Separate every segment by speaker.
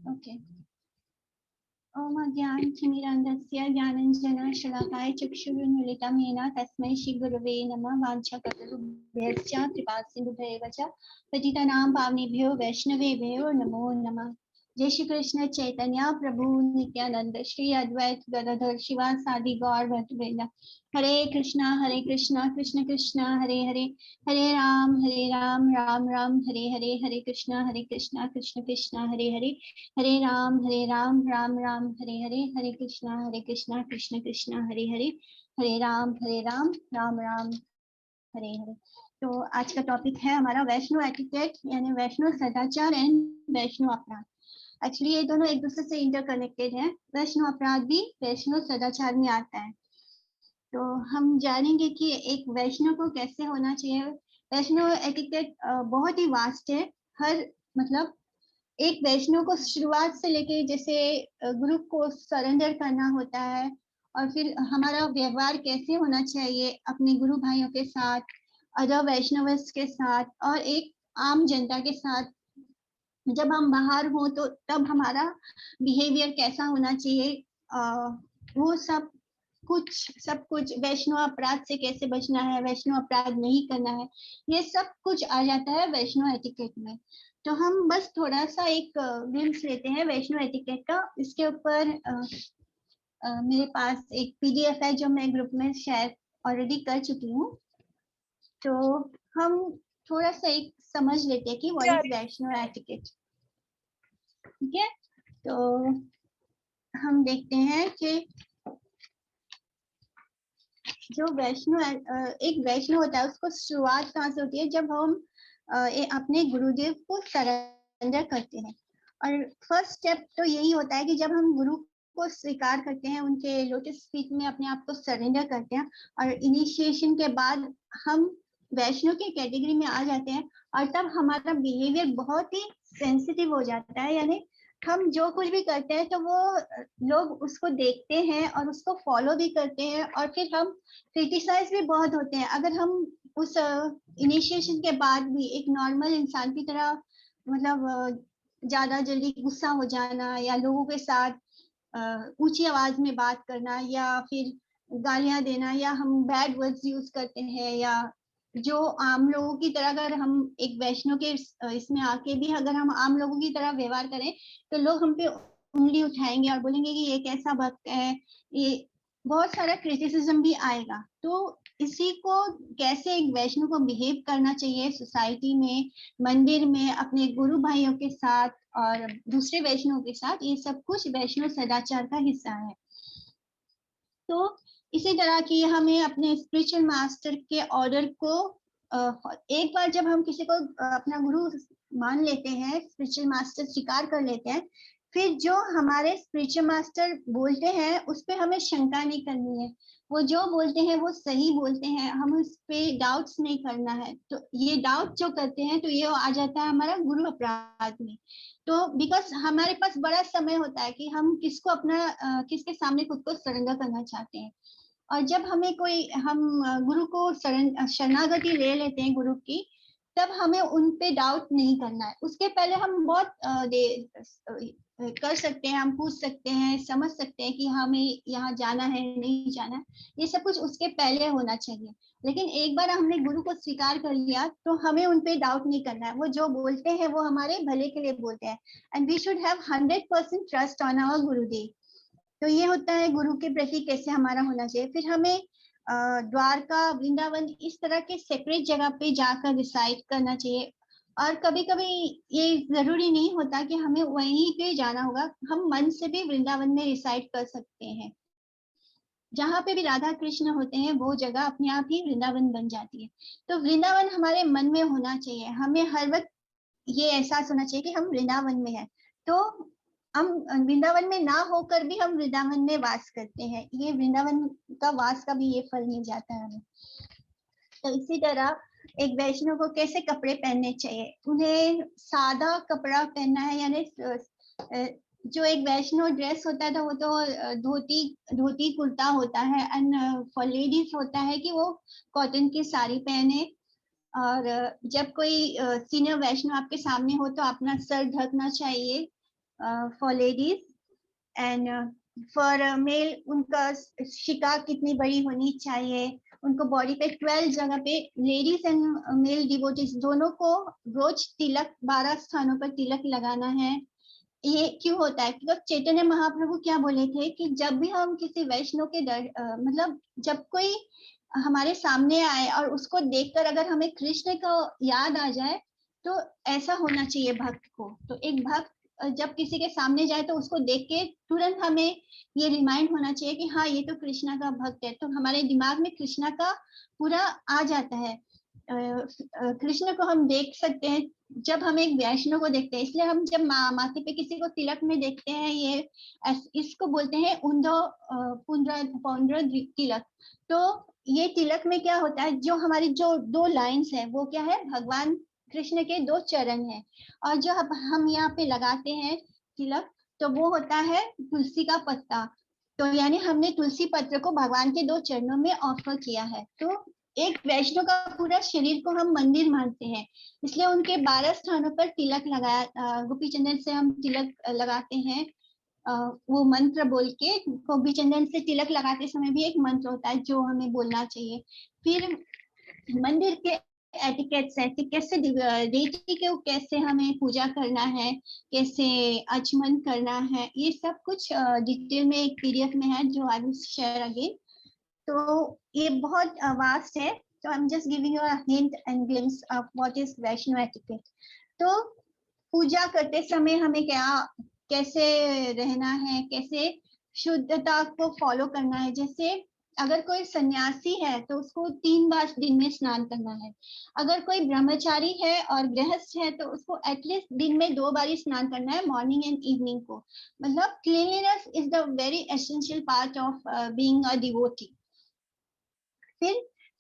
Speaker 1: Okay. ओम ज्ञानतिमिरान्धस्य ज्ञानाञ्जनशलाकाय चक्षुरुन्मीलितं येन तस्मै श्रीगुरवे नमः। वाञ्छाकल्पतरुभ्यश्च कृपासिन्धुभ्यैव च पतितानां पावनेभ्यो वैष्णवेभ्यो नमो नमः। जय श्री कृष्ण चैतन्य प्रभु नित्यानंद श्री अद्वैत गदाधर शिवासादि गौर भक्तवृंद। हरे कृष्णा कृष्ण कृष्ण हरे हरे, हरे राम राम राम हरे हरे, हरे कृष्णा कृष्ण कृष्ण हरे हरे, हरे राम राम राम हरे हरे, हरे कृष्णा कृष्ण कृष्ण हरे हरे, हरे राम राम राम हरे हरे। तो आज का टॉपिक है हमारा वैष्णव एटिकेट यानी वैष्णव सदाचार एंड वैष्णव अपराध। एक्चुअली ये दोनों एक दूसरे से इंटरकनेक्टेड हैं। वैष्णव अपराध भी वैष्णव सदाचार में आता है। तो हम जानेंगे कि एक वैष्णव को कैसे होना चाहिए। वैष्णव एटिकेट बहुत ही वास्ट है। हर मतलब एक वैष्णव को शुरुआत से लेके जैसे गुरु को सरेंडर करना होता है, और फिर हमारा व्यवहार कैसे होना चाहिए अपने गुरु भाइयों के साथ, अदर वैष्णवस के साथ, और एक आम जनता के साथ जब हम बाहर हो तो तब हमारा बिहेवियर कैसा होना चाहिए, वो सब कुछ वैष्णव अपराध से कैसे बचना है, वैष्णव अपराध नहीं करना है, ये सब कुछ आ जाता है वैष्णव एटिकेट में। तो हम बस थोड़ा सा एक ग्लिम्स लेते हैं वैष्णव एटिकेट का। इसके ऊपर मेरे पास एक पीडीएफ है जो मैं ग्रुप में शेयर ऑलरेडी कर चुकी हूँ। तो हम थोड़ा सा एक समझ लेते हैं कि व्हाट इज वैष्णव एटिकेट। ठीक है, तो हम देखते हैं कि जो वैष्णव एक वैष्णव होता है उसको शुरुआत कहाँ से होती है, जब हम अपने गुरुदेव को सरेंडर करते हैं। और फर्स्ट स्टेप तो यही होता है कि जब हम गुरु को स्वीकार करते हैं, उनके लोटस फीट में अपने आप को सरेंडर करते हैं, और इनिशिएशन के बाद हम वैष्णव के कैटेगरी में आ जाते हैं, और तब हमारा बिहेवियर बहुत ही सेंसिटिव हो जाता है। यानी हम जो कुछ भी करते हैं तो वो लोग उसको देखते हैं और उसको फॉलो भी करते हैं, और फिर हम क्रिटिसाइज भी बहुत होते हैं। अगर हम उस इनिशिएशन के बाद भी एक नॉर्मल इंसान की तरह मतलब ज्यादा जल्दी गुस्सा हो जाना, या लोगों के साथ ऊंची आवाज में बात करना, या फिर गालियां देना, या हम बैड वर्ड्स यूज करते हैं, या जो आम लोगों की तरह अगर हम एक वैष्णव के इसमें आके भी अगर हम आम लोगों की तरह व्यवहार करें तो लोग हम पे उंगली उठाएंगे और बोलेंगे कि ये कैसा भक्त है, ये बहुत सारा क्रिटिसिज्म भी आएगा। तो इसी को कैसे एक वैष्णव को बिहेव करना चाहिए सोसाइटी में, मंदिर में, अपने गुरु भाइयों के साथ और दूसरे वैष्णव के साथ, ये सब कुछ वैष्णव सदाचार का हिस्सा है। तो इसी तरह की हमें अपने स्पिरिचुअल मास्टर के ऑर्डर को एक बार जब हम किसी को अपना गुरु मान लेते हैं, स्पिरिचुअल मास्टर स्वीकार कर लेते हैं, फिर जो हमारे स्पिरिचुअल मास्टर बोलते हैं उस पर हमें शंका नहीं करनी है। वो जो बोलते हैं वो सही बोलते हैं, हमें उस पर डाउट्स नहीं करना है। तो ये डाउट जो करते हैं तो ये आ जाता है हमारा गुरु अपराध में। तो बिकॉज हमारे पास बड़ा समय होता है कि हम किसको अपना किसके सामने खुद को सरेंडर करना चाहते हैं। और जब हमें कोई हम गुरु को शरणागति ले लेते हैं गुरु की, तब हमें उन पे डाउट नहीं करना है। उसके पहले हम बहुत कर सकते हैं, हम पूछ सकते हैं, समझ सकते हैं कि हमें यहाँ जाना है नहीं जाना है, ये सब कुछ उसके पहले होना चाहिए। लेकिन एक बार हमने गुरु को स्वीकार कर लिया तो हमें उन पे डाउट नहीं करना है। वो जो बोलते हैं वो हमारे भले के लिए बोलते हैं, and we should have 100% trust on our Gurudev. तो ये होता है गुरु के प्रति कैसे हमारा होना चाहिए। फिर हमें द्वारका, वृंदावन, इस तरह के सेपरेट जगह पे जाकर डिसाइड करना चाहिए। और कभी कभी ये जरूरी नहीं होता कि हमें वहीं पे जाना होगा, हम मन से भी वृंदावन में डिसाइड कर सकते हैं। जहाँ पे भी राधा कृष्ण होते हैं वो जगह अपने आप ही वृंदावन बन जाती है। तो वृंदावन हमारे मन में होना चाहिए। हमें हर वक्त ये एहसास होना चाहिए कि हम वृंदावन में हैं। तो हम वृंदावन में ना होकर भी हम वृंदावन में वास करते हैं, ये वृंदावन का वास का भी ये फल मिल जाता है हमें। तो इसी तरह एक वैष्णव को कैसे कपड़े पहनने चाहिए, उन्हें सादा कपड़ा पहनना है। यानी जो एक वैष्णव ड्रेस होता है तो वो तो धोती कुर्ता होता है, एंड फॉर लेडीज होता है कि वो कॉटन की साड़ी पहने। और जब कोई सीनियर वैष्णव आपके सामने हो तो अपना सर ढकना चाहिए, for ladies and for male उनका शिका कितनी बड़ी होनी चाहिए, उनको बॉडी पे 12 जगह पे लेडीज एंड मेल डिवोटीज दोनों को रोज तिलक 12 स्थानों पर तिलक लगाना है। ये क्यों होता है? क्योंकि चैतन्य महाप्रभु क्या बोले थे कि जब भी हम किसी वैष्णव के मतलब जब कोई हमारे सामने आए और उसको देखकर अगर हमें कृष्ण का याद आ जाए तो ऐसा होना चाहिए भक्त को। तो एक भक्त जब किसी के सामने जाए तो उसको देख के तुरंत हमें ये रिमाइंड होना चाहिए कि हाँ ये तो कृष्णा का भक्त है, तो हमारे दिमाग में कृष्णा का पूरा आ जाता है। कृष्ण को हम देख सकते हैं जब हम एक वैष्णव को देखते हैं, इसलिए हम जब माथे पे किसी को तिलक में देखते हैं, ये इसको बोलते हैं उंधो पुंड्र तिलक। तो ये तिलक में क्या होता है, जो हमारी जो 2 लाइंस है वो क्या है, भगवान कृष्ण के 2 चरण है, और जो हम यहाँ पे लगाते हैं तिलक तो वो होता है तुलसी का पत्ता। तो यानी हमने तुलसी पत्र को भगवान के 2 चरणों में ऑफर किया है। तो एक वैष्णव का पूरा शरीर को हम मंदिर मानते हैं, इसलिए उनके 12 स्थानों पर तिलक लगाया, गोपी चंदन से हम तिलक लगाते हैं। वो मंत्र बोल के, गोपी चंदन से तिलक लगाते समय भी एक मंत्र होता है जो हमें बोलना चाहिए। फिर मंदिर के एटिकेट्स है कि कैसे देवी के कैसे हमें पूजा करना है, कैसे आचमन करना है, ये सब कुछ डिटेल में एक पीडीएफ में है जो आई विल शेयर अगेन। तो ये बहुत वास्ट है, तो I am just giving you a hint and glimpse of what is Vaishnav etiquette. तो पूजा करते समय हमें क्या कैसे रहना है, कैसे शुद्धता को फॉलो करना है। जैसे अगर कोई सन्यासी है तो उसको 3 बार दिन में स्नान करना है। अगर कोई ब्रह्मचारी है और गृहस्थ है तो उसको एटलीस्ट दिन में 2 बार ही स्नान करना है, मॉर्निंग एंड इवनिंग को। मतलब cleanliness is the very essential part of being a devotee. फिर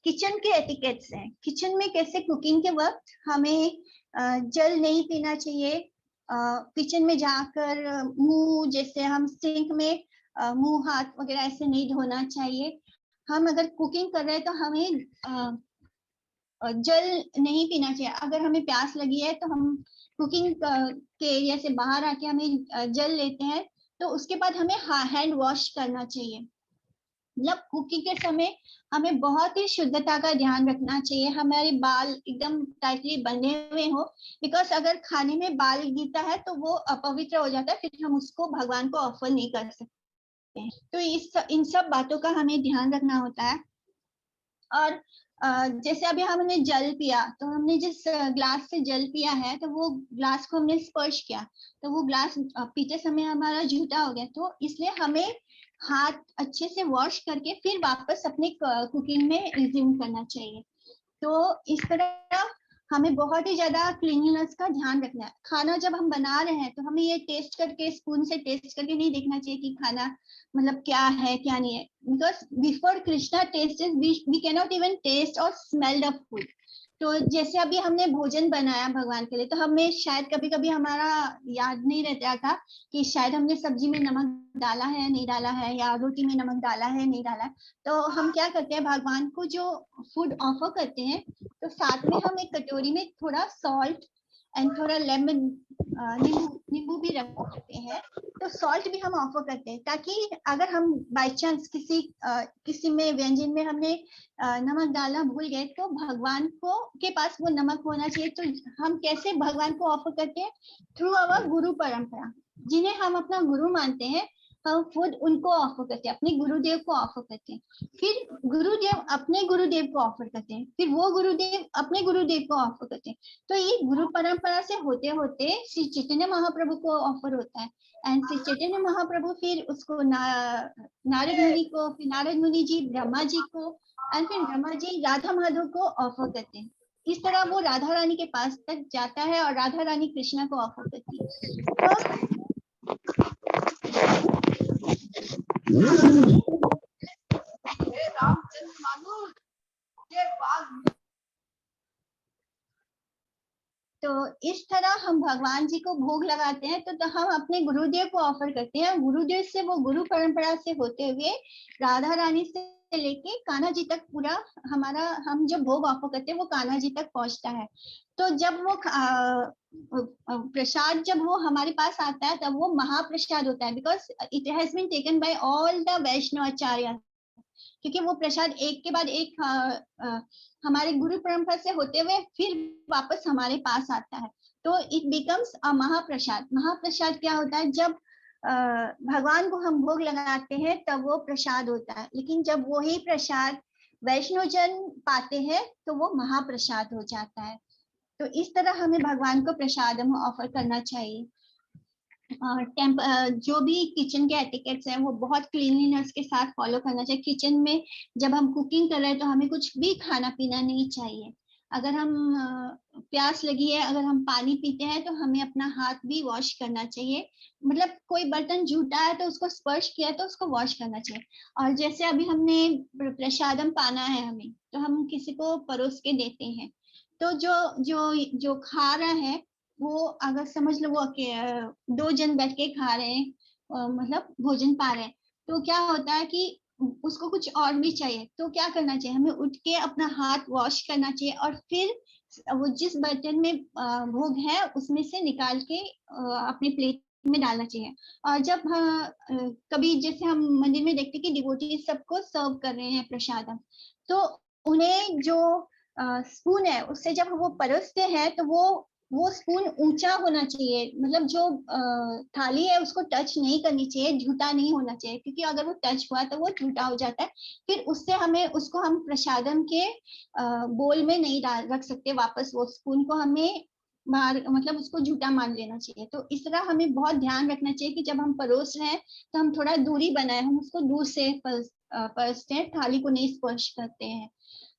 Speaker 1: किचन के एटिकेट्स हैं। किचन में कैसे कुकिंग के वक्त हमें जल नहीं पीना चाहिए, किचन में जाकर मुंह, जैसे हम सिंक में मुंह हाथ वगैरह ऐसे नहीं धोना चाहिए। हम अगर कुकिंग कर रहे हैं तो हमें जल नहीं पीना चाहिए। अगर हमें प्यास लगी है तो हम कुकिंग के एरिया से बाहर आके हमें जल लेते हैं, तो उसके बाद हमें हैंड वॉश करना चाहिए। मतलब कुकिंग के समय हमें बहुत ही शुद्धता का ध्यान रखना चाहिए, हमारे बाल एकदम टाइटली बंधे हुए हो, बिकॉज अगर खाने में बाल गिरता है तो वो अपवित्र हो जाता है, फिर हम उसको भगवान को ऑफर नहीं कर सकते हैं। तो इन सब बातों का हमें ध्यान रखना होता है। और जैसे अभी हमने जल पिया, तो हमने जिस ग्लास से जल पिया है तो वो ग्लास को हमने स्पर्श किया, तो वो ग्लास पीते समय हमारा झूठा हो गया। तो इसलिए हमें हाथ अच्छे से वॉश करके फिर वापस अपने कुकिंग में रिज्यूम करना चाहिए। तो इस तरह हमें बहुत ही ज्यादा क्लीनलीनेस का ध्यान रखना है। खाना जब हम बना रहे हैं तो हमें ये टेस्ट करके, स्पून से टेस्ट करके नहीं देखना चाहिए कि खाना मतलब क्या है क्या नहीं है, because before Krishna taste we can not even taste और स्मेल द फूड। तो जैसे अभी हमने भोजन बनाया भगवान के लिए, तो हमें शायद कभी कभी हमारा याद नहीं रहता था कि शायद हमने सब्जी में नमक डाला है नहीं डाला है, या रोटी में नमक डाला है नहीं डाला है। तो हम क्या करते हैं, भगवान को जो फूड ऑफर करते हैं तो साथ में हम एक कटोरी में थोड़ा सॉल्ट एंड थोड़ा लेमन, नींबू भी रखते हैं। तो सॉल्ट भी हम ऑफर करते हैं, ताकि अगर हम बाय चांस किसी में व्यंजन में हमने नमक डालना भूल गए तो भगवान को के पास वो नमक होना चाहिए। तो हम कैसे भगवान को ऑफर करते हैं, थ्रू अवर गुरु परंपरा, जिन्हें हम अपना गुरु मानते हैं, हम फूड उनको ऑफर करते हैं, अपने गुरुदेव को ऑफर करते हैं। फिर गुरुदेव अपने गुरुदेव को ऑफर करते हैं, फिर वो गुरुदेव अपने गुरुदेव को ऑफर करते हैं। तो ये गुरु परंपरा से होते होते श्री चैतन्य महाप्रभु को ऑफर होता है, एंड श्री चैतन्य महाप्रभु फिर उसको नारद मुनि को, फिर नारद मुनि जी ब्रह्मा जी को, एंड फिर ब्रह्मा जी राधा माधव को ऑफर करते हैं। इस तरह वो राधा रानी के पास तक जाता है और राधा रानी कृष्णा को ऑफर करती है। तो इस तरह हम भगवान जी को भोग लगाते हैं, तो हम अपने गुरुदेव को ऑफर करते हैं। गुरुदेव से, वो गुरु परंपरा से होते हुए राधा रानी से लेके कान्हा जी तक पूरा हमारा, हम जो भोग ऑफर करते हैं वो कान्हा जी तक पहुंचता है। तो जब वो प्रसाद जब वो हमारे पास आता है तब वो महाप्रसाद होता है, because it has been taken by all the Vaishnava acharya, क्योंकि वो प्रसाद एक के बाद एक हमारे गुरु परंपरा से होते हुए फिर वापस हमारे पास आता है, तो इट बिकम्स अ महाप्रसाद। महाप्रसाद क्या होता है, जब भगवान को हम भोग लगाते हैं तब वो प्रसाद होता है, लेकिन जब वही प्रसाद वैष्णव जन पाते हैं तो वो महाप्रसाद हो जाता है। तो इस तरह हमें भगवान को प्रसाद हम ऑफर करना चाहिए। जो भी किचन के एटिकेट्स हैं वो बहुत क्लीनलीनेस के साथ फॉलो करना चाहिए। किचन में जब हम कुकिंग कर रहे हैं तो हमें कुछ भी खाना पीना नहीं चाहिए। अगर हम प्यास लगी है, अगर हम पानी पीते हैं तो हमें अपना हाथ भी वॉश करना चाहिए। मतलब कोई बर्तन झूठा है तो उसको स्पर्श किया तो उसको वॉश करना चाहिए। और जैसे अभी हमने प्रसादम पाना है हमें, तो हम किसी को परोस के देते हैं, तो जो जो जो खा रहा है वो, अगर समझ लो वो दो जन बैठ के खा रहे हैं, मतलब भोजन पा रहे हैं, तो क्या होता है कि उसको कुछ और भी चाहिए, तो क्या करना चाहिए, हमें उठ के अपना हाथ वॉश करना चाहिए और फिर वो जिस बर्तन में भोग है उसमें से निकाल के अपने प्लेट में डालना चाहिए। और जब कभी जैसे हम मंदिर में देखते कि डिवोटी सबको सर्व कर रहे हैं प्रसादम, तो उन्हें जो स्पून है उससे जब वो परोसते हैं तो वो स्पून ऊंचा होना चाहिए, मतलब जो थाली है उसको टच नहीं करनी चाहिए, झूठा नहीं होना चाहिए, क्योंकि अगर वो टच हुआ तो वो झूठा हो जाता है। फिर उससे हमें उसको हम प्रसादम के बोल में नहीं डाल रख सकते वापस, वो स्पून को हमें मार, मतलब उसको झूठा मान लेना चाहिए। तो इस तरह हमें बहुत ध्यान रखना चाहिए कि जब हम परोस रहे हैं तो हम थोड़ा दूरी बनाए, हम उसको दूर से परोसते हैं, थाली को नहीं स्पर्श करते हैं।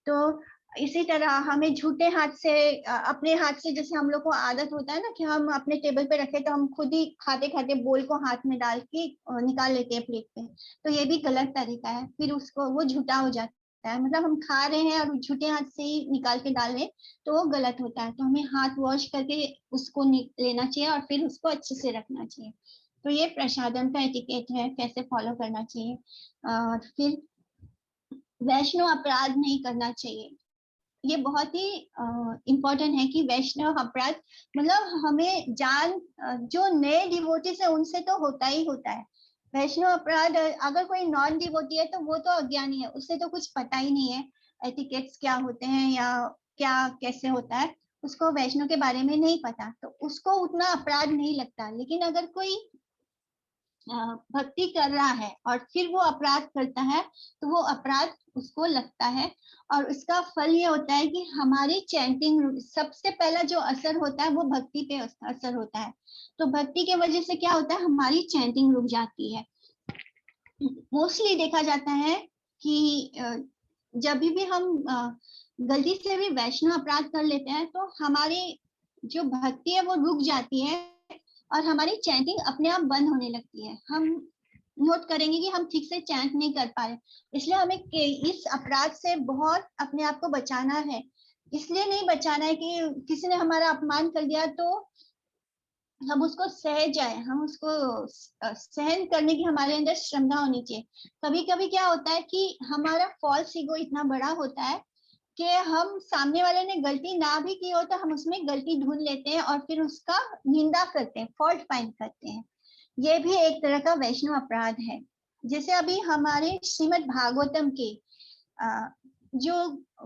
Speaker 1: तो इसी तरह हमें झूठे हाथ से, अपने हाथ से, जैसे हम लोग को आदत होता है ना कि हम अपने टेबल पे रखे तो हम खुद ही खाते खाते बोल को हाथ में डाल के निकाल लेते हैं प्लेट पे, तो ये भी गलत तरीका है, फिर उसको वो झूठा हो जाता है। मतलब हम खा रहे हैं और झूठे हाथ से ही निकाल के डाल रहे तो वो गलत होता है। तो हमें हाथ वॉश करके उसको लेना चाहिए और फिर उसको अच्छे से रखना चाहिए। तो ये प्रसादम का एटिकेट है, कैसे फॉलो करना चाहिए। और फिर वैष्णव अपराध नहीं करना चाहिए, ये बहुत ही इम्पोर्टेंट है कि वैष्णव अपराध, मतलब हमें जो नए डिवोटीज है उनसे तो होता ही होता है। वैष्णव अपराध, अगर कोई नॉन डिवोटी है तो वो तो अज्ञानी है, उससे तो कुछ पता ही नहीं है एटिकेट्स क्या होते हैं या क्या कैसे होता है, उसको वैष्णव के बारे में नहीं पता, तो उसको उतना अपराध नहीं लगता। लेकिन अगर कोई भक्ति कर रहा है और फिर वो अपराध करता है तो वो अपराध उसको लगता है, और उसका फल ये होता है कि हमारी चैंटिंग, सबसे पहला जो असर होता है वो भक्ति पे असर होता है। तो भक्ति के वजह से क्या होता है, हमारी चैंटिंग रुक जाती है। मोस्टली देखा जाता है कि जब भी हम गलती से भी वैष्णव अपराध कर लेते हैं तो हमारी जो भक्ति है वो रुक जाती है और हमारी चैंटिंग अपने आप बंद होने लगती है। हम नोट करेंगे कि हम ठीक से चैंट नहीं कर पा रहे, इसलिए हमें इस अपराध से बहुत अपने आप को बचाना है। इसलिए नहीं बचाना है कि किसी ने हमारा अपमान कर दिया तो हम उसको सह जाए, हम उसको सहन करने की हमारे अंदर क्षमता होनी चाहिए। कभी कभी क्या होता है कि हमारा फॉल्स ईगो इतना बड़ा होता है कि हम, सामने वाले ने गलती ना भी की हो तो हम उसमें गलती ढूंढ लेते हैं और फिर उसका निंदा करते हैं, फॉल्ट फाइंड करते हैं। ये भी एक तरह का वैष्णव अपराध है। जैसे अभी हमारे श्रीमद् भागवतम के जो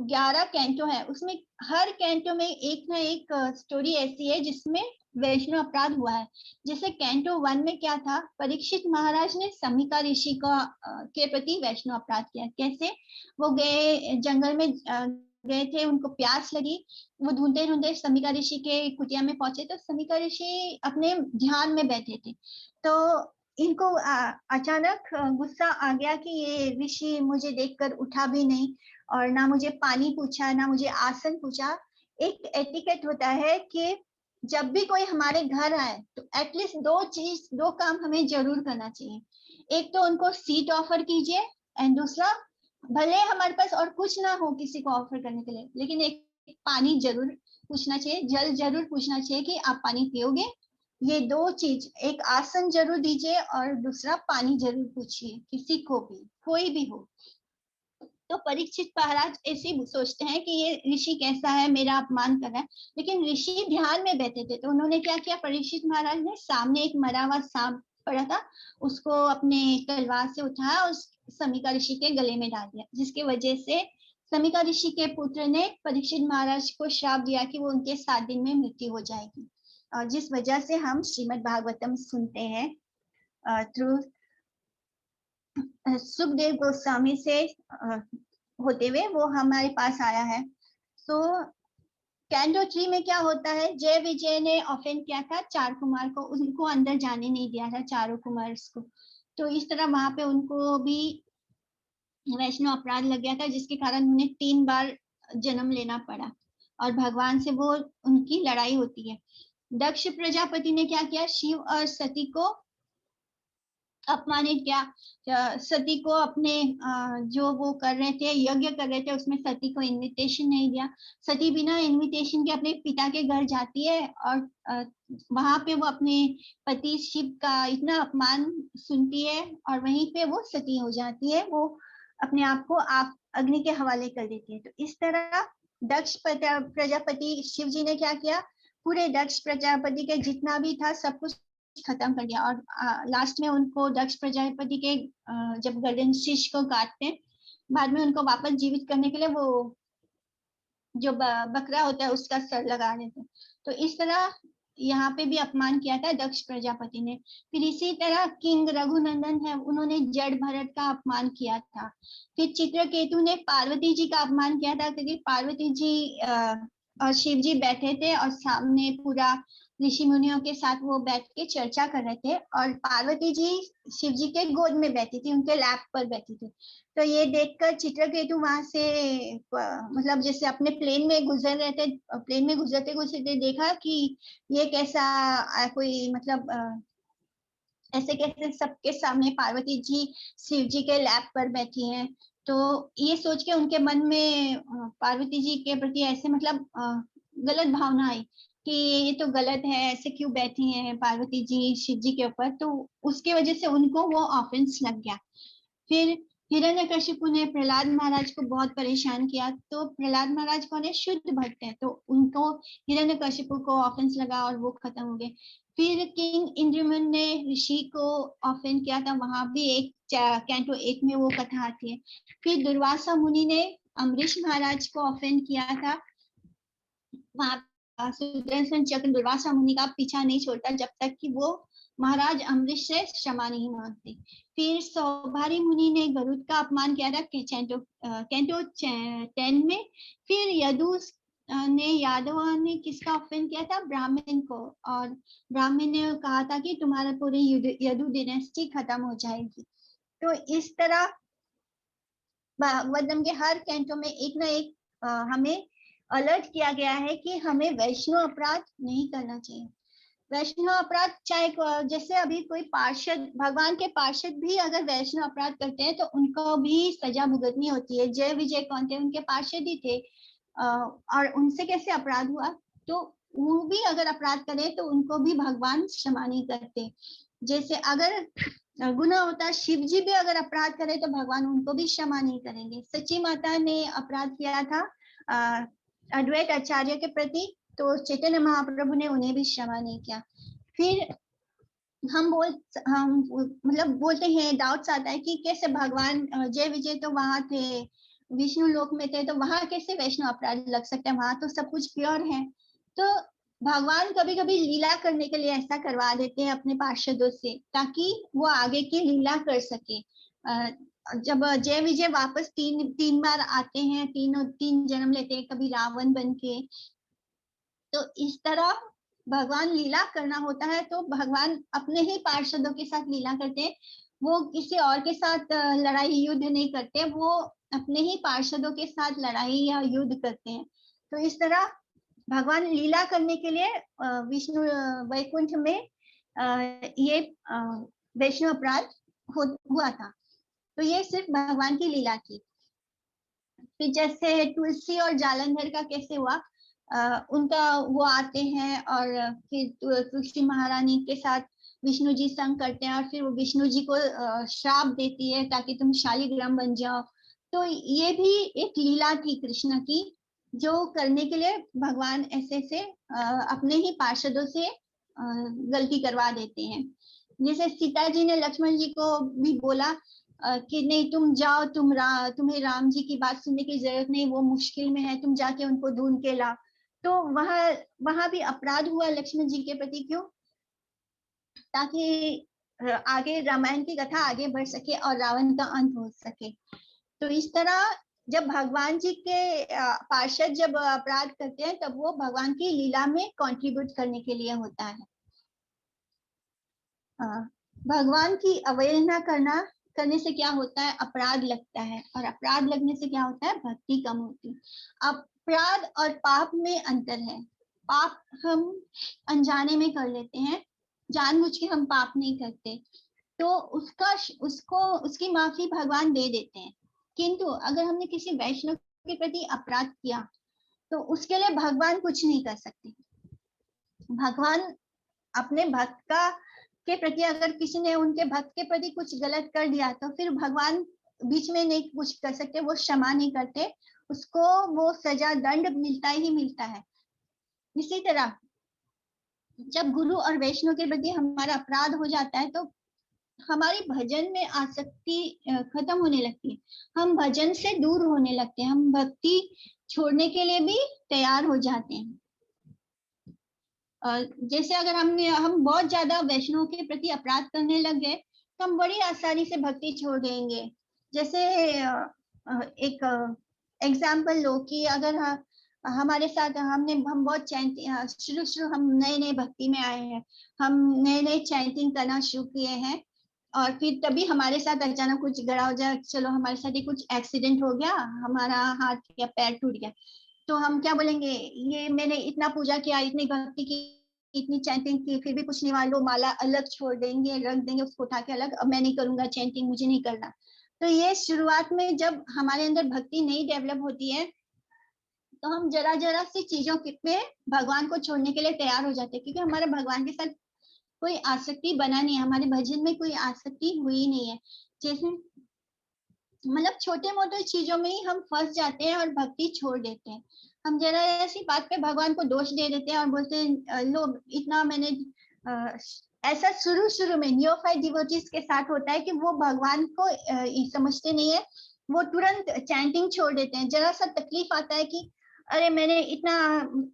Speaker 1: 11 कैंटो है उसमें हर कैंटो में एक ना एक स्टोरी ऐसी है जिसमें वैष्णव अपराध हुआ है। जैसे कैंटो 1 में क्या था, परीक्षित महाराज ने समिका ऋषि का के प्रति वैष्णव अपराध किया। कैसे, वो गए जंगल में, गए थे, उनको प्यास लगी, वो ढूंढते ढूंढते समिका ऋषि के कुटिया में पहुंचे तो समिका ऋषि अपने ध्यान में बैठे थे। तो इनको अचानक गुस्सा आ गया कि ये ऋषि मुझे देखकर उठा भी नहीं और ना मुझे पानी पूछा, ना मुझे आसन पूछा। एक एटिकेट होता है कि जब भी कोई हमारे घर आए तो एटलीस्ट दो काम हमें जरूर करना चाहिए। एक तो उनको सीट ऑफर कीजिए एंड दूसरा, भले हमारे पास और कुछ ना हो किसी को ऑफर करने के लिए, लेकिन एक पानी जरूर पूछना चाहिए, जल जरूर पूछना चाहिए कि आप पानी पियोगे। ये दो चीज, एक आसन जरूर दीजिए और दूसरा पानी जरूर पूछिए, किसी को भी, कोई भी हो। तो परीक्षित महाराज ऐसे ही सोचते हैं कि ये ऋषि कैसा है, मेरा अपमान कर रहा है, लेकिन ऋषि ध्यान में बैठे थे। तो उन्होंने क्या किया, परीक्षित महाराज ने सामने एक मरा हुआ सांप पड़ा था, उसको अपने तलवार से उठाया और समीका ऋषि के गले में डाल दिया, जिसकी वजह से समीका ऋषि के पुत्र ने परीक्षित महाराज को श्राप दिया कि वो उनके 7 दिन में मृत्यु हो जाएगी। और जिस वजह से हम श्रीमद् भागवतम सुनते हैं थ्रू सुखदेव गोस्वामी से होते हुए वो हमारे पास आया है। तो कैंटो 3 में क्या होता है, जय विजय ने ऑफेंड किया था 4 कुमार को, उनको अंदर जाने नहीं दिया था चारों कुमार को। तो इस तरह वहां पे उनको भी वैष्णव अपराध लग गया था, जिसके कारण उन्हें 3 बार जन्म लेना पड़ा और भगवान से वो उनकी लड़ाई होती है। दक्ष प्रजापति ने क्या किया, शिव और सती को अपमानित किया। सती को अपने जो वो कर रहे थे, यज्ञ कर रहे थे, उसमें सती को इनविटेशन नहीं दिया। सती बिना इनविटेशन के अपने पिता के घर जाती है और वहां पे वो अपने पति शिव का इतना अपमान सुनती है और वहीं पे वो सती हो जाती है, वो अपने आप को आप अग्नि के हवाले कर देती है। तो इस तरह दक्ष प्रजापति, शिव जी ने क्या किया, पूरे दक्ष प्रजापति के जितना भी था सब कुछ खत्म कर दिया। और लास्ट में उनको दक्ष प्रजापति के जब गर्दन शीश को काटते हैं, बाद में उनको वापस जीवित करने के लिए वो जो बकरा होता है उसका सर लगा देते। तो इस तरह यहाँ पे भी अपमान किया था दक्ष प्रजापति ने। फिर इसी तरह किंग रघुनंदन है, उन्होंने जड़ भरत का अपमान किया था। फिर चित्रकेतु ने पार्वती जी का अपमान किया था, क्योंकि पार्वती जी और शिव जी बैठे थे और सामने पूरा ऋषि मुनियों के साथ वो बैठ के चर्चा कर रहे थे और पार्वती जी शिव जी के गोद में बैठी थी, उनके लैप पर बैठी थी। तो ये देखकर चित्रकेतु वहां से मतलब जैसे अपने प्लेन में गुजर रहे थे, प्लेन में गुजरते गुजरते देखा कि ये कैसा कोई मतलब ऐसे कैसे सबके सामने पार्वती जी शिव जी के लैप पर बैठी हैं। तो ये सोच के उनके मन में पार्वती जी के प्रति ऐसे मतलब गलत भावना आई कि ये तो गलत है, ऐसे क्यों बैठी हैं पार्वती जी शिव जी के ऊपर। तो उसके वजह से उनको वो ऑफेंस लग गया। फिर हिरण्यकशिपु ने प्रहलाद महाराज को बहुत परेशान किया। तो प्रहलाद महाराज कौन है, शुद्ध भक्त है, तो उनको हिरण्यकशिपु को ऑफेंस लगा और वो खत्म हो गए। फिर किंग इंद्रमन ने ऋषि को ऑफेंड किया था, वहां भी एक कैंटो 1 में वो कथा आती है। फिर दुर्वासा मुनि ने अम्बरीश महाराज को ऑफेंड किया था, वहां सुदर्शन चक्र दुर्वासा मुनि का पीछा नहीं छोड़ता जब तक कि वो महाराज अम्बरीश से क्षमा नहीं मांगते। फिर सौभारी मुनि ने गरुड़ का अपमान किया था कैंटो 10 में। फिर यदु ने यादव ने किसका ऑफेंड किया था, ब्राह्मण को, और ब्राह्मण ने कहा था कि तुम्हारा पूरी यदु डिनेस्टी खत्म हो जाएगी। तो इस तरह भागवतम के हर कैंटो में एक ना एक हमें अलर्ट किया गया है कि हमें वैष्णव अपराध नहीं करना चाहिए। वैष्णव अपराध चाहे जैसे अभी कोई पार्षद, भगवान के पार्षद भी अगर वैष्णव अपराध करते हैं तो उनको भी सजा भुगतनी होती है। जय विजय कौन थे, उनके पार्षद ही थे और उनसे कैसे अपराध हुआ, तो वो भी अगर अपराध करें तो उनको भी भगवान क्षमा नहीं करते। जैसे अगर गुनाह होता, शिव जी भी अगर अपराध करे तो भगवान उनको भी क्षमा नहीं करेंगे। सची माता ने अपराध किया था अद्वैत आचार्य के प्रति, तो चैतन्य महाप्रभु ने उन्हें भी क्षमा नहीं किया। फिर हम मतलब बोलते हैं, डाउट्स आता है कि कैसे भगवान जय विजय तो वहां थे, विष्णु लोक में थे, तो वहां कैसे वैष्णव अपराध लग सकता है, वहां तो सब कुछ प्योर है। तो भगवान कभी कभी लीला करने के लिए ऐसा करवा देते हैं अपने पार्षदों से, ताकि वो आगे की लीला कर सके। जब जय विजय वापस तीन बार आते हैं, तीन जन्म लेते हैं, कभी रावण बन के, तो इस तरह भगवान लीला करना होता है तो भगवान अपने ही पार्षदों के साथ लीला करते हैं, वो किसी और के साथ लड़ाई युद्ध नहीं करते, वो अपने ही पार्षदों के साथ लड़ाई या युद्ध करते हैं। तो इस तरह भगवान लीला करने के लिए विष्णु वैकुंठ में ये वैष्णव अपराध हुआ था। तो ये सिर्फ भगवान की लीला थी। फिर जैसे तुलसी और जालंधर का कैसे हुआ, उनका वो आते हैं और फिर तुलसी महारानी के साथ विष्णु जी संग करते हैं और फिर वो विष्णु जी को श्राप देती है ताकि तुम शालिग्राम बन जाओ। तो ये भी एक लीला थी कृष्ण की, जो करने के लिए भगवान ऐसे से अपने ही पार्षदों से गलती करवा देते हैं। जैसे सीता जी ने लक्ष्मण जी को भी बोला कि नहीं तुम जाओ, तुम्हें राम जी की बात सुनने की जरूरत नहीं, वो मुश्किल में है, तुम जाके उनको ढूंढ के लाओ। तो वहां वहां भी अपराध हुआ लक्ष्मण जी के प्रति। क्यों? ताकि आगे रामायण की कथा आगे बढ़ सके और रावण का अंत हो सके। तो इस तरह जब भगवान जी के पार्षद जब अपराध करते हैं तब वो भगवान की लीला में कंट्रीब्यूट करने के लिए होता है। भगवान की अवहेलना करने से क्या होता है? अपराध लगता है, और अपराध लगने से क्या होता है? भक्ति कम होती है। अपराध और पाप में अंतर है। पाप हम अनजाने में कर लेते हैं, जानबूझ के हम पाप नहीं करते, तो उसकी माफी भगवान दे देते हैं। किंतु अगर हमने किसी वैष्णव के प्रति अपराध किया तो उसके लिए भगवान कुछ नहीं कर सकते। भगवान अपने भक्त का के प्रति, अगर किसी ने उनके भक्त के प्रति कुछ गलत कर दिया तो फिर भगवान बीच में नहीं कुछ कर सकते, वो क्षमा नहीं करते, उसको वो सजा दंड मिलता ही मिलता है। इसी तरह जब गुरु और वैष्णव के प्रति हमारा अपराध हो जाता है तो हमारी भजन में आसक्ति खत्म होने लगती है, हम भजन से दूर होने लगते हैं, हम भक्ति छोड़ने के लिए भी तैयार हो जाते हैं। जैसे अगर हम बहुत ज्यादा वैष्णव के प्रति अपराध करने लग गए तो हम बड़ी आसानी से भक्ति छोड़ देंगे। जैसे एक एग्जाम्पल लो कि अगर हमारे साथ हम बहुत चैंटिंग, शुरू हम नए नए भक्ति में आए हैं, हम नए नए चैंटिंग करना शुरू किए हैं और फिर तभी हमारे साथ अचानक कुछ गड़ा हो जाए, चलो हमारे साथ ही कुछ एक्सीडेंट हो गया, हमारा हाथ या पैर टूट गया, तो हम क्या बोलेंगे? ये मैंने इतना पूजा किया, इतनी भक्ति की, इतनी चैंटिंग की, फिर भी कुछ नहीं हुआ, लो माला अलग छोड़ देंगे, रख देंगे उसको उठा के अलग, अब मैं नहीं करूंगा चैंटिंग, मुझे नहीं करना। तो ये शुरुआत में जब हमारे अंदर भक्ति नहीं डेवलप होती है तो हम जरा जरा सी चीजों पे भगवान को छोड़ने के लिए तैयार हो जाते हैं, क्योंकि हमारा भगवान के साथ कोई आसक्ति बना नहीं है, हमारे भजन में कोई आसक्ति हुई नहीं है। जैसे मतलब छोटे मोटे चीजों में ही हम फंस जाते हैं और भक्ति छोड़ देते हैं। हम जरा ऐसी बात पे भगवान को दोष दे देते हैं और बोलते हैं लो इतना मैंने ऐसा शुरू में नियोफाइट डिवोटीज के साथ होता है कि वो भगवान को समझते नहीं है, वो तुरंत चैंटिंग छोड़ देते हैं। जरा सा तकलीफ आता है कि अरे मैंने इतना,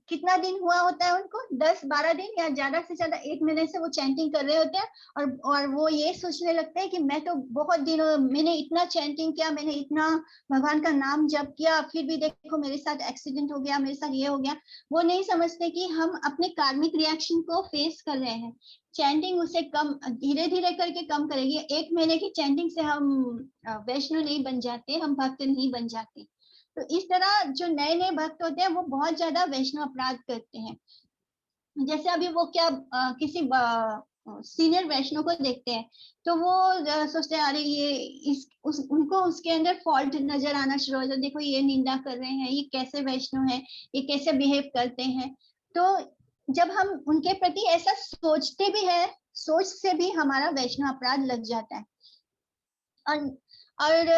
Speaker 1: कितना दिन हुआ होता है उनको, 10-12 दिन या ज्यादा से ज्यादा 1 महीने से वो चैंटिंग कर रहे होते हैं और वो ये सोचने लगते हैं कि मैं तो बहुत दिनों मैंने इतना चैंटिंग किया, मैंने इतना भगवान का नाम जप किया, फिर भी देखो मेरे साथ एक्सीडेंट हो गया, मेरे साथ ये हो गया। वो नहीं समझते कि हम अपने कार्मिक रिएक्शन को फेस कर रहे हैं। चैंटिंग उसे कम धीरे धीरे करके कम करेगी। 1 महीने की चैंटिंग से हम वैष्णव नहीं बन जाते, हम भक्त नहीं बन जाते। तो इस तरह जो नए नए भक्त होते हैं वो बहुत ज्यादा वैष्णव अपराध करते हैं। जैसे अभी वो क्या किसी सीनियर वैष्णव को देखते हैं तो वो सोचते हैं अरे ये उनको उसके अंदर फॉल्ट नजर आना शुरू हो जाता है, देखो ये निंदा कर रहे हैं, ये कैसे वैष्णव है, ये कैसे बिहेव करते हैं। तो जब हम उनके प्रति ऐसा सोचते भी है, सोच से भी हमारा वैष्णव अपराध लग जाता है। और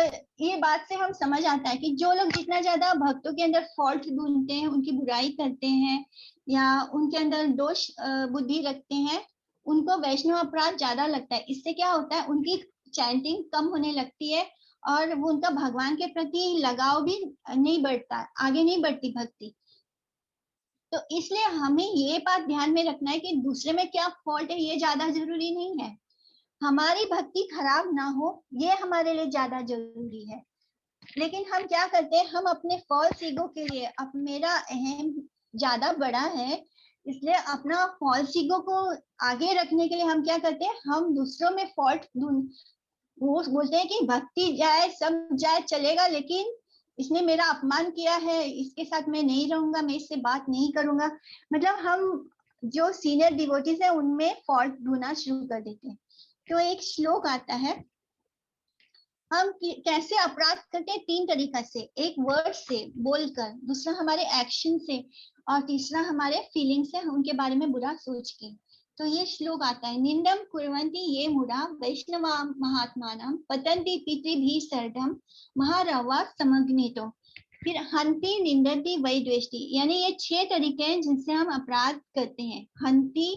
Speaker 1: ये बात से हम समझ आता है कि जो लोग जितना ज्यादा भक्तों के अंदर फॉल्ट ढूंढते हैं, उनकी बुराई करते हैं या उनके अंदर दोष बुद्धि रखते हैं, उनको वैष्णव अपराध ज्यादा लगता है। इससे क्या होता है? उनकी चैंटिंग कम होने लगती है और वो उनका भगवान के प्रति लगाव भी नहीं बढ़ता, आगे नहीं बढ़ती भक्ति। तो इसलिए हमें ये बात ध्यान में रखना है कि दूसरे में क्या फॉल्ट है ये ज्यादा जरूरी नहीं है, हमारी भक्ति खराब ना हो ये हमारे लिए ज्यादा जरूरी है। लेकिन हम क्या करते हैं? हम अपने फॉल्स ईगो के लिए, अब मेरा अहम ज्यादा बड़ा है इसलिए अपना फॉल्स ईगो को आगे रखने के लिए हम क्या करते हैं? हम दूसरों में फॉल्ट ढूंढ, वो बोलते हैं कि भक्ति जाए सब जाए चलेगा, लेकिन इसने मेरा अपमान किया है, इसके साथ मैं नहीं रहूंगा, मैं इससे बात नहीं करूंगा। मतलब हम जो सीनियर डिवोटीज है उनमें फॉल्ट ढूंढना शुरू कर देते हैं। तो एक श्लोक आता है, हम कैसे अपराध करते हैं 3 तरीका से, एक वर्ड से बोलकर, दूसरा हमारे एक्शन से और तीसरा हमारे फीलिंग्स है उनके बारे में बुरा सोच के। तो ये श्लोक आता है, निंदम कुर्वन्ति ये मुड़ा वैष्णवा महात्मानम पतन्ति पितृभिः सर्वं महारवा समग्नितो। फिर हंति निंदती वै द्वेष्टि, यानी ये 6 तरीके हैं जिनसे हम अपराध करते हैं। हंति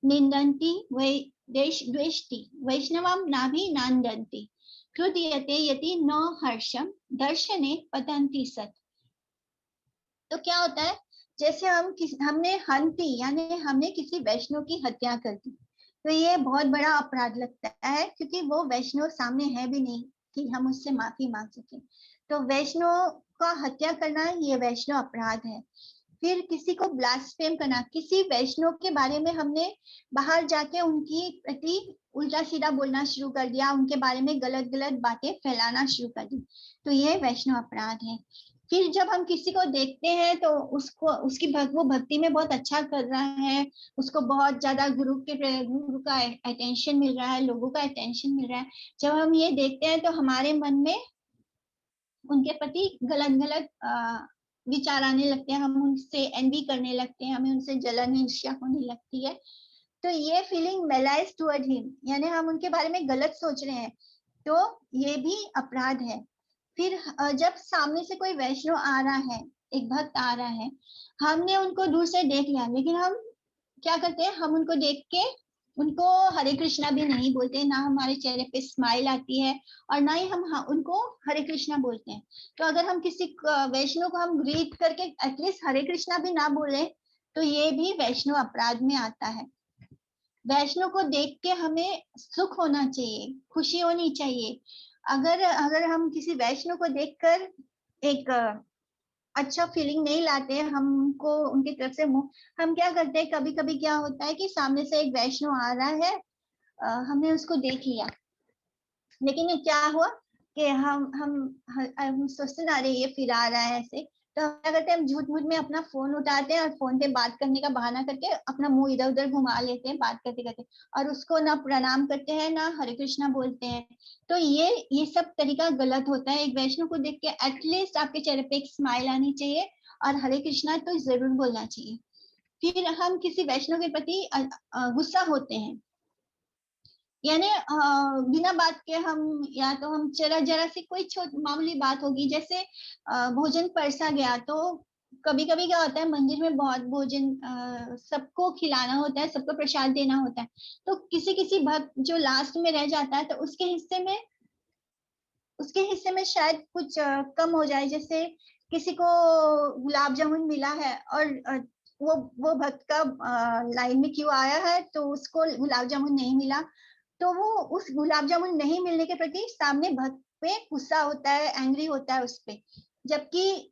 Speaker 1: निंदन्ति वै द्वेष्टि वैष्णवम नाभि नांदन्ति कृत्यते यति न हर्षम दर्शने पतन्ति सत। तो क्या होता है, जैसे हमने हंति यानी हमने किसी वैष्णव की हत्या कर दी, तो ये बहुत बड़ा अपराध लगता है, क्योंकि वो वैष्णव सामने है भी नहीं कि हम उससे माफी मांग सके। तो वैष्णव का हत्या करना ये वैष्णव अपराध है। फिर किसी को ब्लास्फेम करना, किसी वैष्णव के बारे में हमने बाहर जाके उनकी प्रति उल्टा सीधा बोलना शुरू कर दिया, उनके बारे में गलत गलत बातें फैलाना शुरू कर दी, तो ये वैष्णव अपराध है। फिर जब हम किसी को देखते हैं तो उसको वो भक्ति में बहुत अच्छा कर रहा है, उसको बहुत ज्यादा गुरु का अटेंशन मिल रहा है, लोगों का अटेंशन मिल रहा है, जब हम ये देखते हैं तो हमारे मन में उनके प्रति गलत गलत विचार आने लगते हैं, हम उनसे एनवी करने लगते हैं, हमें उनसे जलन ईर्ष्या होने लगती है। तो ये फीलिंग मेलाइज टुवर्ड हिम, यानी हम उनके बारे में गलत सोच रहे हैं, तो ये भी अपराध है। फिर जब सामने से कोई वैष्णव आ रहा है, एक भक्त आ रहा है, हमने उनको दूर से देख लिया, लेकिन हम क्या करते हैं, हम उनको देख के उनको हरे कृष्णा भी नहीं बोलते, ना हमारे चेहरे पे स्माइल आती है और ना ही हम उनको हरे कृष्णा बोलते हैं। तो अगर हम किसी वैष्णव को हम ग्रीट करके एटलीस्ट हरे कृष्णा भी ना बोले, तो ये भी वैष्णव अपराध में आता है। वैष्णव को देख के हमें सुख होना चाहिए, खुशी होनी चाहिए। अगर हम किसी वैष्णव को देखकर एक अच्छा फीलिंग नहीं लाते, हमको उनकी तरफ से हम क्या करते हैं, कभी कभी क्या होता है कि सामने से एक वैष्णव आ रहा है, हमने उसको देख लिया, लेकिन क्या हुआ कि हम सोचते ना, अरे ये फिर आ रहा है ऐसे, तो हम क्या करते हैं, हम झूठ मूठ में अपना फोन उठाते हैं और फोन पे बात करने का बहाना करके अपना मुंह इधर उधर घुमा लेते हैं बात करते करते, और उसको ना प्रणाम करते हैं ना हरे कृष्णा बोलते हैं। तो ये सब तरीका गलत होता है। एक वैष्णव को देख के एटलीस्ट आपके चेहरे पे एक स्माइल आनी चाहिए और हरे कृष्णा तो जरूर बोलना चाहिए। फिर हम किसी वैष्णव के प्रति गुस्सा होते हैं, यानी बिना बात के हम, या तो हम जरा जरा सी कोई मामूली बात होगी, जैसे भोजन परसा गया, तो कभी कभी क्या होता है, मंदिर में बहुत भोजन सबको खिलाना होता है, सबको प्रसाद देना होता है, तो किसी किसी भक्त जो लास्ट में रह जाता है, तो उसके हिस्से में शायद कुछ कम हो जाए। जैसे किसी को गुलाब जामुन मिला है और वो भक्त का लाइन में क्यों आया है, तो उसको गुलाब जामुन नहीं मिला, तो वो उस गुलाब जामुन नहीं मिलने के प्रति सामने भक्त पे गुस्सा होता है, एंग्री होता है उस पे, जबकि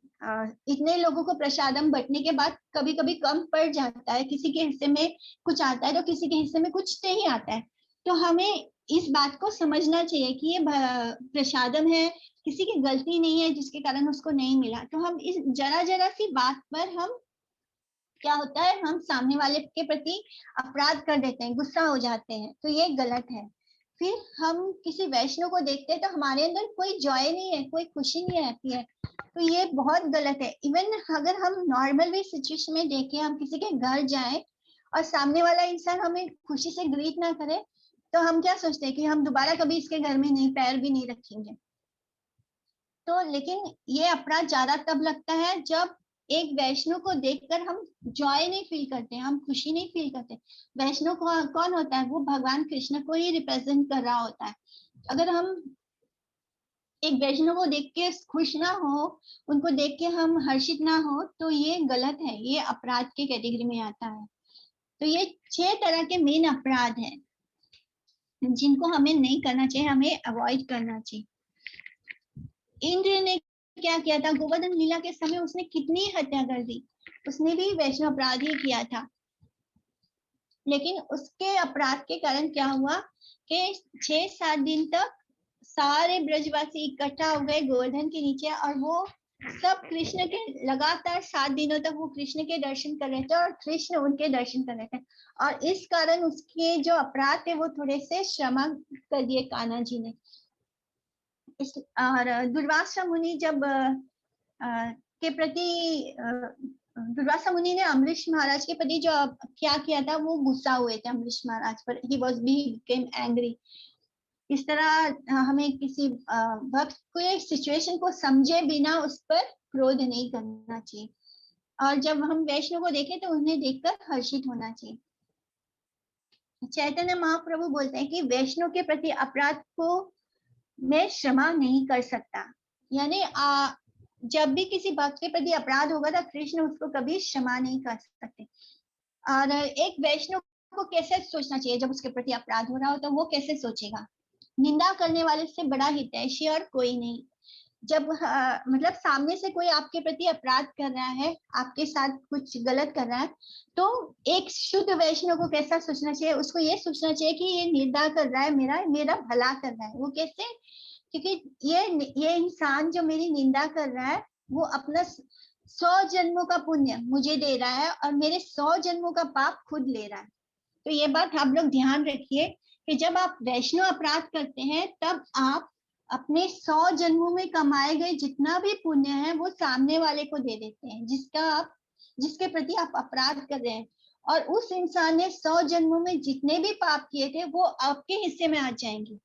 Speaker 1: इतने लोगों को प्रसादम बंटने के बाद कभी कभी कम पड़ जाता है, किसी के हिस्से में कुछ आता है तो किसी के हिस्से में कुछ नहीं आता है। तो हमें इस बात को समझना चाहिए कि ये प्रसादम है, किसी की गलती नहीं है जिसके कारण उसको नहीं मिला। तो हम इस जरा जरा सी बात पर हम क्या होता है, हम सामने वाले के प्रति अपराध कर देते हैं, गुस्सा हो जाते हैं, तो ये गलत है। फिर हम किसी वैष्णव को देखते हैं तो हमारे अंदर कोई जॉय नहीं है, कोई खुशी नहीं रहती है, तो ये बहुत गलत है। इवन अगर हम नॉर्मल भी सिचुएशन में देखें, हम किसी के घर जाएं और सामने वाला इंसान हमें खुशी से ग्रीट ना करे, तो हम क्या सोचते हैं कि हम दोबारा कभी इसके घर में नहीं पैर भी नहीं रखेंगे। तो लेकिन ये अपराध ज्यादा तब लगता है जब एक वैष्णव को देखकर हम जॉय नहीं फील करते, हम खुशी नहीं फील करते। वैष्णव कौन होता है, वो भगवान कृष्ण को ही रिप्रेजेंट कर रहा होता है। अगर हम एक वैष्णव को देख के खुश ना हो, उनको देख के हम हर्षित ना हो, तो ये गलत है, ये अपराध के कैटेगरी में आता है। तो ये 6 तरह के मेन अपराध हैं जिनको हमें नहीं करना चाहिए, हमें अवॉइड करना चाहिए। इंद्र ने क्या किया था, गोवर्धन लीला के समय उसने कितनी हत्या कर दी, उसने भी वैष्णव अपराध ही किया था, लेकिन उसके अपराध के कारण क्या हुआ कि 6-7 दिन तक सारे ब्रजवासी इकट्ठा हो गए गोवर्धन के नीचे, और वो सब कृष्ण के लगातार 7 दिनों तक वो कृष्ण के दर्शन कर रहे थे और कृष्ण उनके दर्शन कर रहे थे, और इस कारण उसके जो अपराध थे वो थोड़े से क्षमा कर दिए कान्हा जी ने। और दुर्वासा मुनि जब के प्रति दुर्वासा मुनि ने अम्बरीश महाराज के प्रति जो क्या किया था, वो गुस्सा हुए थे अम्बरीश महाराज पर, ही वॉज बिकेम एंग्री। इस तरह हमें किसी भक्त को सिचुएशन को समझे बिना उस पर क्रोध नहीं करना चाहिए, और जब हम वैष्णव को देखें तो उन्हें देखकर हर्षित होना चाहिए। चैतन्य महाप्रभु बोलते हैं कि वैष्णव के प्रति अपराध को मैं क्षमा नहीं कर सकता, यानी जब भी किसी भक्त के प्रति अपराध होगा तो कृष्ण उसको कभी क्षमा नहीं कर सकते। और एक वैष्णव को कैसे सोचना चाहिए जब उसके प्रति अपराध हो रहा हो, तो वो कैसे सोचेगा, निंदा करने वाले से बड़ा हितैषी और कोई नहीं। जब मतलब सामने से कोई आपके प्रति अपराध कर रहा है, आपके साथ कुछ गलत कर रहा है, तो एक शुद्ध वैष्णव को कैसा सोचना चाहिए, उसको ये सोचना चाहिए कि ये निंदा कर रहा है, मेरा भला कर रहा है। वो कैसे, क्योंकि ये इंसान जो मेरी निंदा कर रहा है वो अपना 100 जन्मों का पुण्य मुझे दे रहा है और मेरे 100 जन्मों का पाप खुद ले रहा है। तो ये बात आप लोग ध्यान रखिए कि जब आप वैष्णव अपराध करते हैं तब आप अपने 100 जन्मों में कमाए गए जितना भी पुण्य है वो सामने वाले को दे देते हैं, जिसके प्रति आप अपराध कर रहे हैं, और उस इंसान ने 100 जन्मों में जितने भी पाप किए थे वो आपके हिस्से में आ जाएंगे।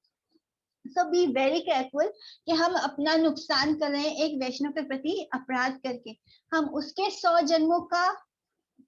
Speaker 1: सो बी वेरी केयरफुल कि हम अपना नुकसान कर रहे हैं एक वैष्णव के प्रति अपराध करके, हम उसके 100 जन्मों का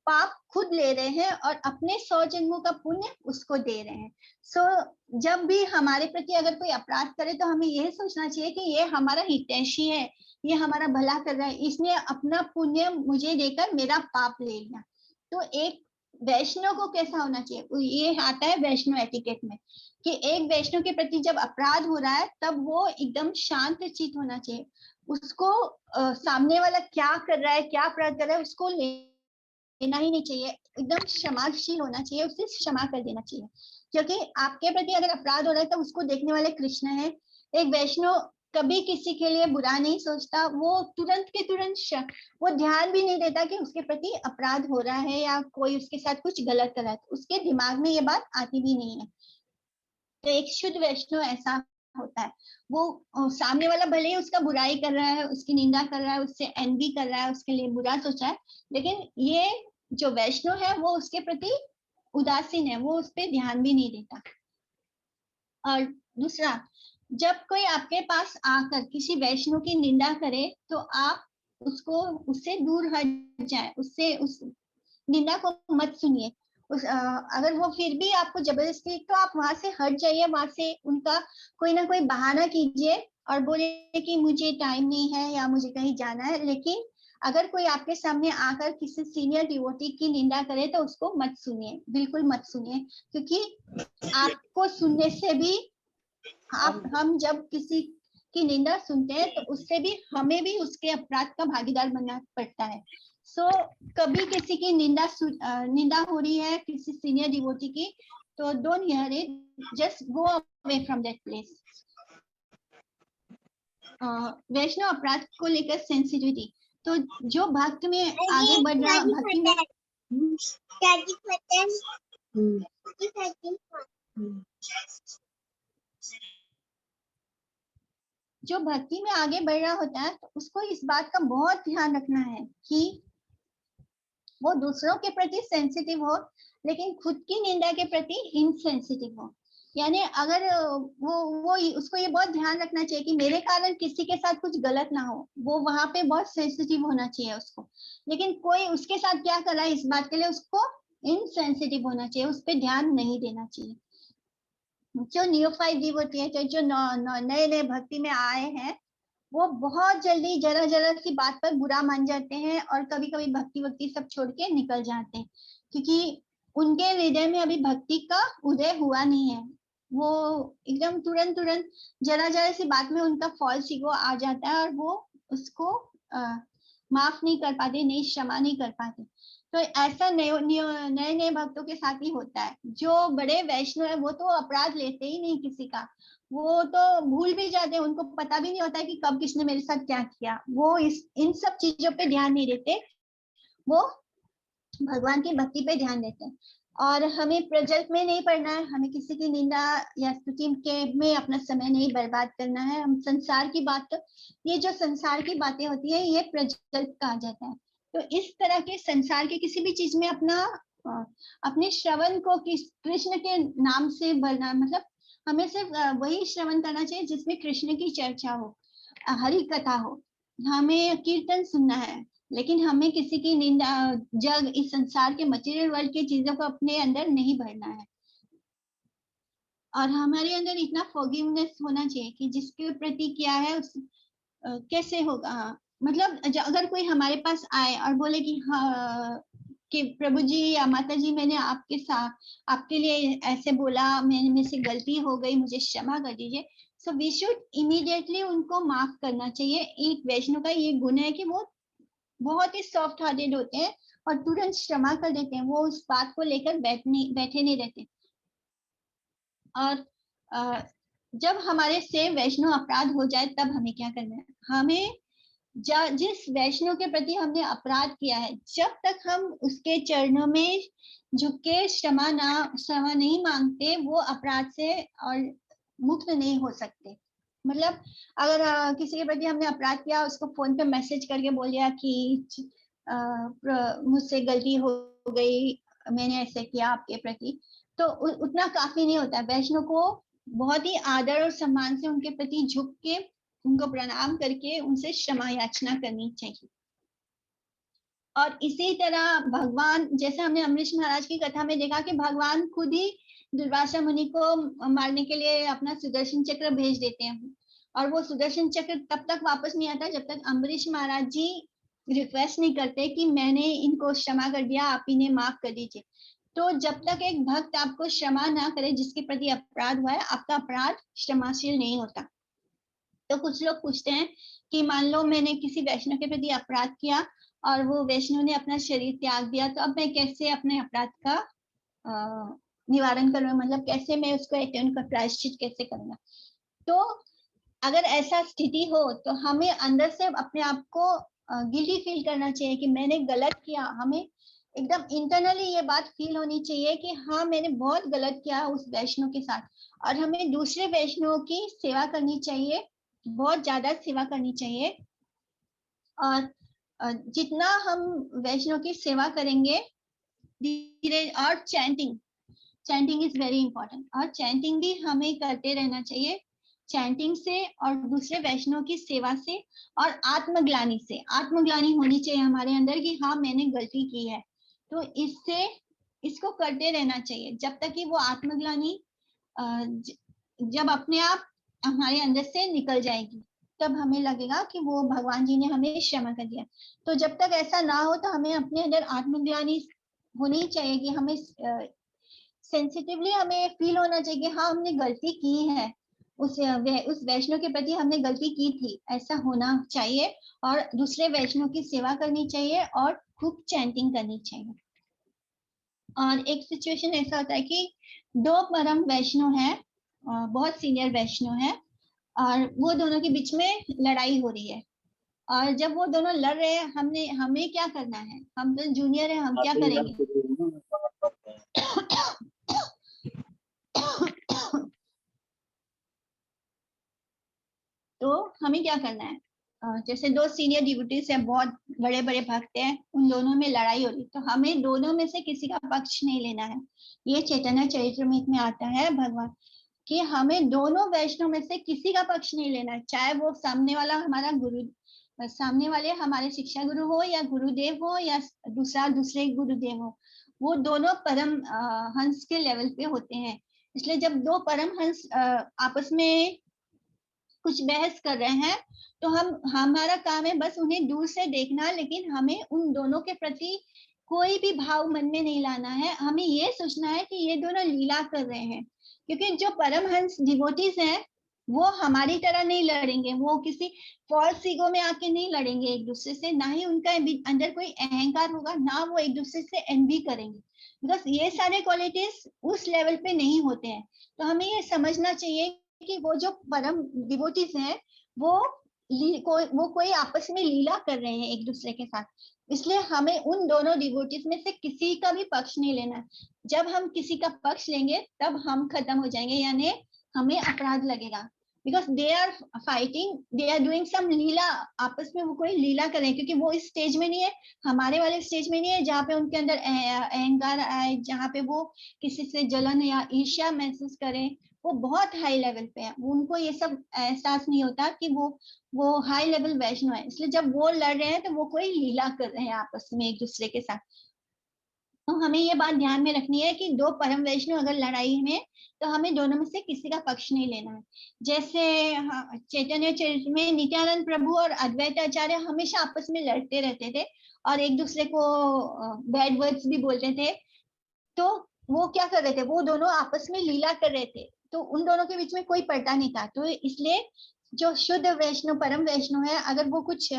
Speaker 1: पाप खुद ले रहे हैं और अपने 100 जन्मों का पुण्य उसको दे रहे हैं। सो जब भी हमारे प्रति अगर कोई अपराध करे तो हमें यह सोचना चाहिए कि ये हमारा हितैषी है, ये हमारा भला कर रहा है, इसने अपना पुण्य मुझे देकर मेरा पाप ले लिया। तो एक वैष्णव को कैसा होना चाहिए, ये आता है वैष्णव एटिकेट में कि एक वैष्णव के प्रति जब अपराध हो रहा है तब वो एकदम शांत चित होना चाहिए, उसको सामने वाला क्या कर रहा है, क्या अपराध कर रहा है, उसको लेना ही नहीं चाहिए, एकदम क्षमाशील होना चाहिए, उसे क्षमा कर देना चाहिए, क्योंकि आपके प्रति अगर अपराध हो रहा है तो उसको देखने वाले कृष्ण है। एक वैष्णव कभी किसी के लिए बुरा नहीं सोचता, वो तुरंत के तुरंत वो ध्यान भी नहीं देता कि उसके प्रति अपराध हो रहा है या कोई उसके साथ कुछ गलत कर रहा है, उसके दिमाग में ये बात आती भी नहीं है। तो एक शुद्ध वैष्णव ऐसा होता है, वो सामने वाला भले ही उसका बुराई कर रहा है, उसकी निंदा कर रहा है, उससे एनवी कर रहा है, उसके लिए बुरा सोचा है, लेकिन ये जो वैष्णव है वो उसके प्रति उदासीन है, वो उस पर ध्यान भी नहीं देता। और दूसरा, जब कोई आपके पास आकर किसी वैष्णव की निंदा करे तो आप उससे दूर हट जाए, उससे उस निंदा को मत सुनिए। अगर वो फिर भी आपको जबरदस्ती, तो आप वहां से हट जाइए, वहां से उनका कोई ना कोई बहाना कीजिए और बोले कि मुझे टाइम नहीं है या मुझे कहीं जाना है। लेकिन अगर कोई आपके सामने आकर किसी सीनियर डिवोटी की निंदा करे तो उसको मत सुनिए, बिल्कुल मत सुनिए, क्योंकि आपको सुनने से भी हम जब किसी की निंदा सुनते हैं तो उससे भी हमें भी उसके अपराध का भागीदार बनना पड़ता है। सो कभी किसी की निंदा हो रही है किसी सीनियर डिवोटी की, तो don't hear it, just go away from that place. Vaishnava अपराध को लेकर सेंसिटिविटी, तो जो भक्त में आगे बढ़ रहा, भक्ति में जो भक्ति में आगे बढ़ रहा होता है तो उसको इस बात का बहुत ध्यान रखना है कि वो दूसरों के प्रति सेंसिटिव हो लेकिन खुद की निंदा के प्रति इनसेंसिटिव हो। यानी अगर वो उसको ये बहुत ध्यान रखना चाहिए कि मेरे कारण किसी के साथ कुछ गलत ना हो, वो वहां पे बहुत सेंसिटिव होना चाहिए उसको। लेकिन कोई उसके साथ क्या कर रहा है इस बात के लिए उसको इनसेंसिटिव होना चाहिए, उस पर ध्यान नहीं देना चाहिए। जो नियोफाइट डिवोटी है, जो नए नए भक्ति में आए हैं, वो बहुत जल्दी जरा जरा सी बात पर बुरा मान जाते हैं और कभी कभी भक्ति सब छोड़ के निकल जाते हैं, क्योंकि उनके हृदय में अभी भक्ति का उदय हुआ नहीं है। वो एकदम तुरंत जरा जरा सी बात में उनका फॉल्स ईगो आ जाता है और वो उसको माफ नहीं कर पाते, नहीं क्षमा नहीं कर पाते। तो ऐसा नए नए भक्तों के साथ ही होता है। जो बड़े वैष्णव है वो तो अपराध लेते ही नहीं किसी का, वो तो भूल भी जाते हैं, उनको पता भी नहीं होता है कि कब किसने मेरे साथ क्या किया, वो इन सब चीजों पे ध्यान नहीं देते, वो भगवान की भक्ति पे ध्यान देते हैं। और हमें प्रजल्प में नहीं पड़ना है, हमें किसी की निंदा या स्तुति के में अपना समय नहीं बर्बाद करना है। हम संसार की बात, ये जो संसार की बातें होती है ये प्रजल्प कहा जाता है। तो इस तरह के संसार के किसी भी चीज में अपने श्रवण को कृष्ण के नाम से भरना, मतलब हमें सिर्फ वही श्रवण करना चाहिए जिसमें कृष्ण की चर्चा हो, हरि कथा हो। हमें कीर्तन सुनना है, लेकिन हमें किसी की निंदा, जग, इस संसार के मटेरियल वर्ल्ड की चीजों को अपने अंदर नहीं भरना है। और हमारे अंदर इतना फॉरगिवनेस होना चाहिए कि जिसके प्रति क्या है उस कैसे होगा। मतलब अगर कोई हमारे पास आए और बोले कि हाँ कि प्रभु जी या माता जी, मैंने आपके साथ आपके लिए ऐसे बोला, मेरे से गलती हो गई, मुझे क्षमा कर दीजिए, सो वी शुड इमीडिएटली उनको माफ करना चाहिए। एक वैष्णव का ये गुण है कि वो बहुत ही सॉफ्ट हार्टेड होते हैं और तुरंत क्षमा कर देते हैं, वो उस बात को लेकर बैठे नहीं रहते। और जब हमारे से वैष्णव अपराध हो जाए तब हमें क्या करना है, हमें जिस वैष्णव के प्रति हमने अपराध किया है, जब तक हम उसके चरणों में झुक के क्षमा नहीं मांगते, वो अपराध से और मुक्त नहीं हो सकते। मतलब अगर किसी के प्रति हमने अपराध किया, उसको फोन पे मैसेज करके बोल दिया कि मुझसे गलती हो गई, मैंने ऐसे किया आपके प्रति, तो उतना काफी नहीं होता। वैष्णव को बहुत ही आदर और सम्मान से उनके प्रति झुक के, उनको प्रणाम करके उनसे क्षमा याचना करनी चाहिए। और इसी तरह भगवान, जैसे हमने अमरीश महाराज की कथा में देखा कि भगवान खुद ही दुर्वासा मुनि को मारने के लिए अपना सुदर्शन चक्र भेज देते हैं, और वो सुदर्शन चक्र तब तक वापस नहीं आता जब तक अमरीश महाराज जी रिक्वेस्ट नहीं करते कि मैंने इनको क्षमा कर दिया, आप इन्हें माफ कर दीजिए। तो जब तक एक भक्त आपको क्षमा ना करे, जिसके प्रति अपराध हुआ है, आपका अपराध क्षमाशील नहीं होता। तो कुछ लोग पूछते हैं कि मान लो मैंने किसी वैष्णव के प्रति अपराध किया और वो वैष्णव ने अपना शरीर त्याग दिया, तो अब मैं कैसे अपने अपराध का निवारण करूंगा, मतलब कैसे मैं उसको अटेन कर, प्रायश्चित कैसे करूंगा। तो अगर ऐसा स्थिति हो तो हमें अंदर से अपने आप को गिल्टी फील करना चाहिए कि मैंने गलत किया। हमें एकदम इंटरनली ये बात फील होनी चाहिए कि हाँ, मैंने बहुत गलत किया उस वैष्णव के साथ। और हमें दूसरे वैष्णवों की सेवा करनी चाहिए, बहुत ज्यादा सेवा करनी चाहिए। और जितना हम वैष्णव की सेवा करेंगे धीरे, और चैंटिंग इज वेरी इंपॉर्टेंट, और चैंटिंग भी हमें करते रहना चाहिए। चैंटिंग से और दूसरे वैष्णव की सेवा से और आत्मग्लानि से, आत्मग्लानि होनी चाहिए हमारे अंदर कि हाँ, मैंने गलती की है। तो इसको करते रहना चाहिए जब तक कि वो आत्मग्लानि जब अपने आप हमारे अंदर से निकल जाएगी, तब हमें लगेगा कि वो भगवान जी ने हमें क्षमा कर दिया। तो जब तक ऐसा ना हो तो हमें अपने अंदर आत्मग्लानि होनी चाहिए कि हमें सेंसिटिवली हमें फील होना चाहिए कि हाँ, हमने गलती की है, उस वैष्णव के प्रति हमने गलती की थी, ऐसा होना चाहिए। और दूसरे वैष्णव की सेवा करनी चाहिए और खूब चैंटिंग करनी चाहिए। और एक सिचुएशन ऐसा होता है कि दो परम वैष्णव हैं, बहुत सीनियर वैष्णव हैं, और वो दोनों के बीच में लड़ाई हो रही है। और जब वो दोनों लड़ रहे हैं, हमें क्या करना है, हम तो जूनियर है, हम क्या करेंगे? तो हमें क्या करना है, जैसे दो सीनियर डिवोटीज हैं, बहुत बड़े बड़े भक्त हैं, उन दोनों में लड़ाई हो रही, तो हमें दोनों में से किसी का पक्ष नहीं लेना है। ये चैतन्य चरितमृत में आता है भगवान कि हमें दोनों वैष्णव में से किसी का पक्ष नहीं लेना है, चाहे वो सामने वाला हमारा गुरु, सामने वाले हमारे शिक्षा गुरु हो या गुरुदेव हो या दूसरे गुरुदेव हो, वो दोनों परम हंस के लेवल पे होते हैं। इसलिए जब दो परम हंस आपस में कुछ बहस कर रहे हैं, तो हमारा काम है बस उन्हें दूर से देखना, लेकिन हमें उन दोनों के प्रति कोई भी भाव मन में नहीं लाना है। हमें ये सोचना है कि ये दोनों लीला कर रहे हैं, क्योंकि जो परमहंस डिवोटीज हैं वो हमारी तरह नहीं लड़ेंगे, वो किसी फॉल्स ईगो में आके नहीं लड़ेंगे एक दूसरे से, ना ही उनका अंदर कोई अहंकार होगा, ना वो एक दूसरे से एनवी करेंगे, बिकॉज ये सारे क्वालिटीज उस लेवल पे नहीं होते हैं। तो हमें ये समझना चाहिए कि वो जो परम डिवोटीज हैं वो कोई आपस में लीला कर रहे हैं एक दूसरे के साथ। इसलिए हमें उन दोनों डिवोटीज में से किसी का भी पक्ष नहीं लेना है। जब हम किसी का पक्ष लेंगे तब हम खत्म हो जाएंगे, यानी हमें अपराध लगेगा। Because they are fighting, they are doing some leela, आपस में वो कोई लीला कर रहे हैं, क्योंकि वो इस स्टेज में नहीं है, हमारे वाले स्टेज में नहीं है जहाँ पे उनके अंदर अहंकार आए, जहाँ पे वो किसी से जलन या ईर्ष्या महसूस करें। वो बहुत हाई लेवल पे है, उनको ये सब एहसास नहीं होता कि वो हाई लेवल वैष्णव है, इसलिए जब वो लड़ रहे हैं तो वो कोई लीला कर रहे हैं आपस में एक दूसरे के साथ। तो हमें ये बात ध्यान में रखनी है कि दो परम वैष्णव अगर लड़ाई में, तो हमें दोनों में से किसी का पक्ष नहीं लेना है। जैसे चैतन्य चरित्र में नित्यानंद प्रभु और अद्वैत आचार्य हमेशा आपस में लड़ते रहते थे और एक दूसरे को बैड वर्ड्स भी बोलते थे। तो वो क्या कर रहे थे, वो दोनों आपस में लीला कर रहे थे, तो उन दोनों के बीच में कोई पर्दा नहीं था। तो इसलिए जो शुद्ध वैष्णव परम वैष्णव है, अगर वो कुछ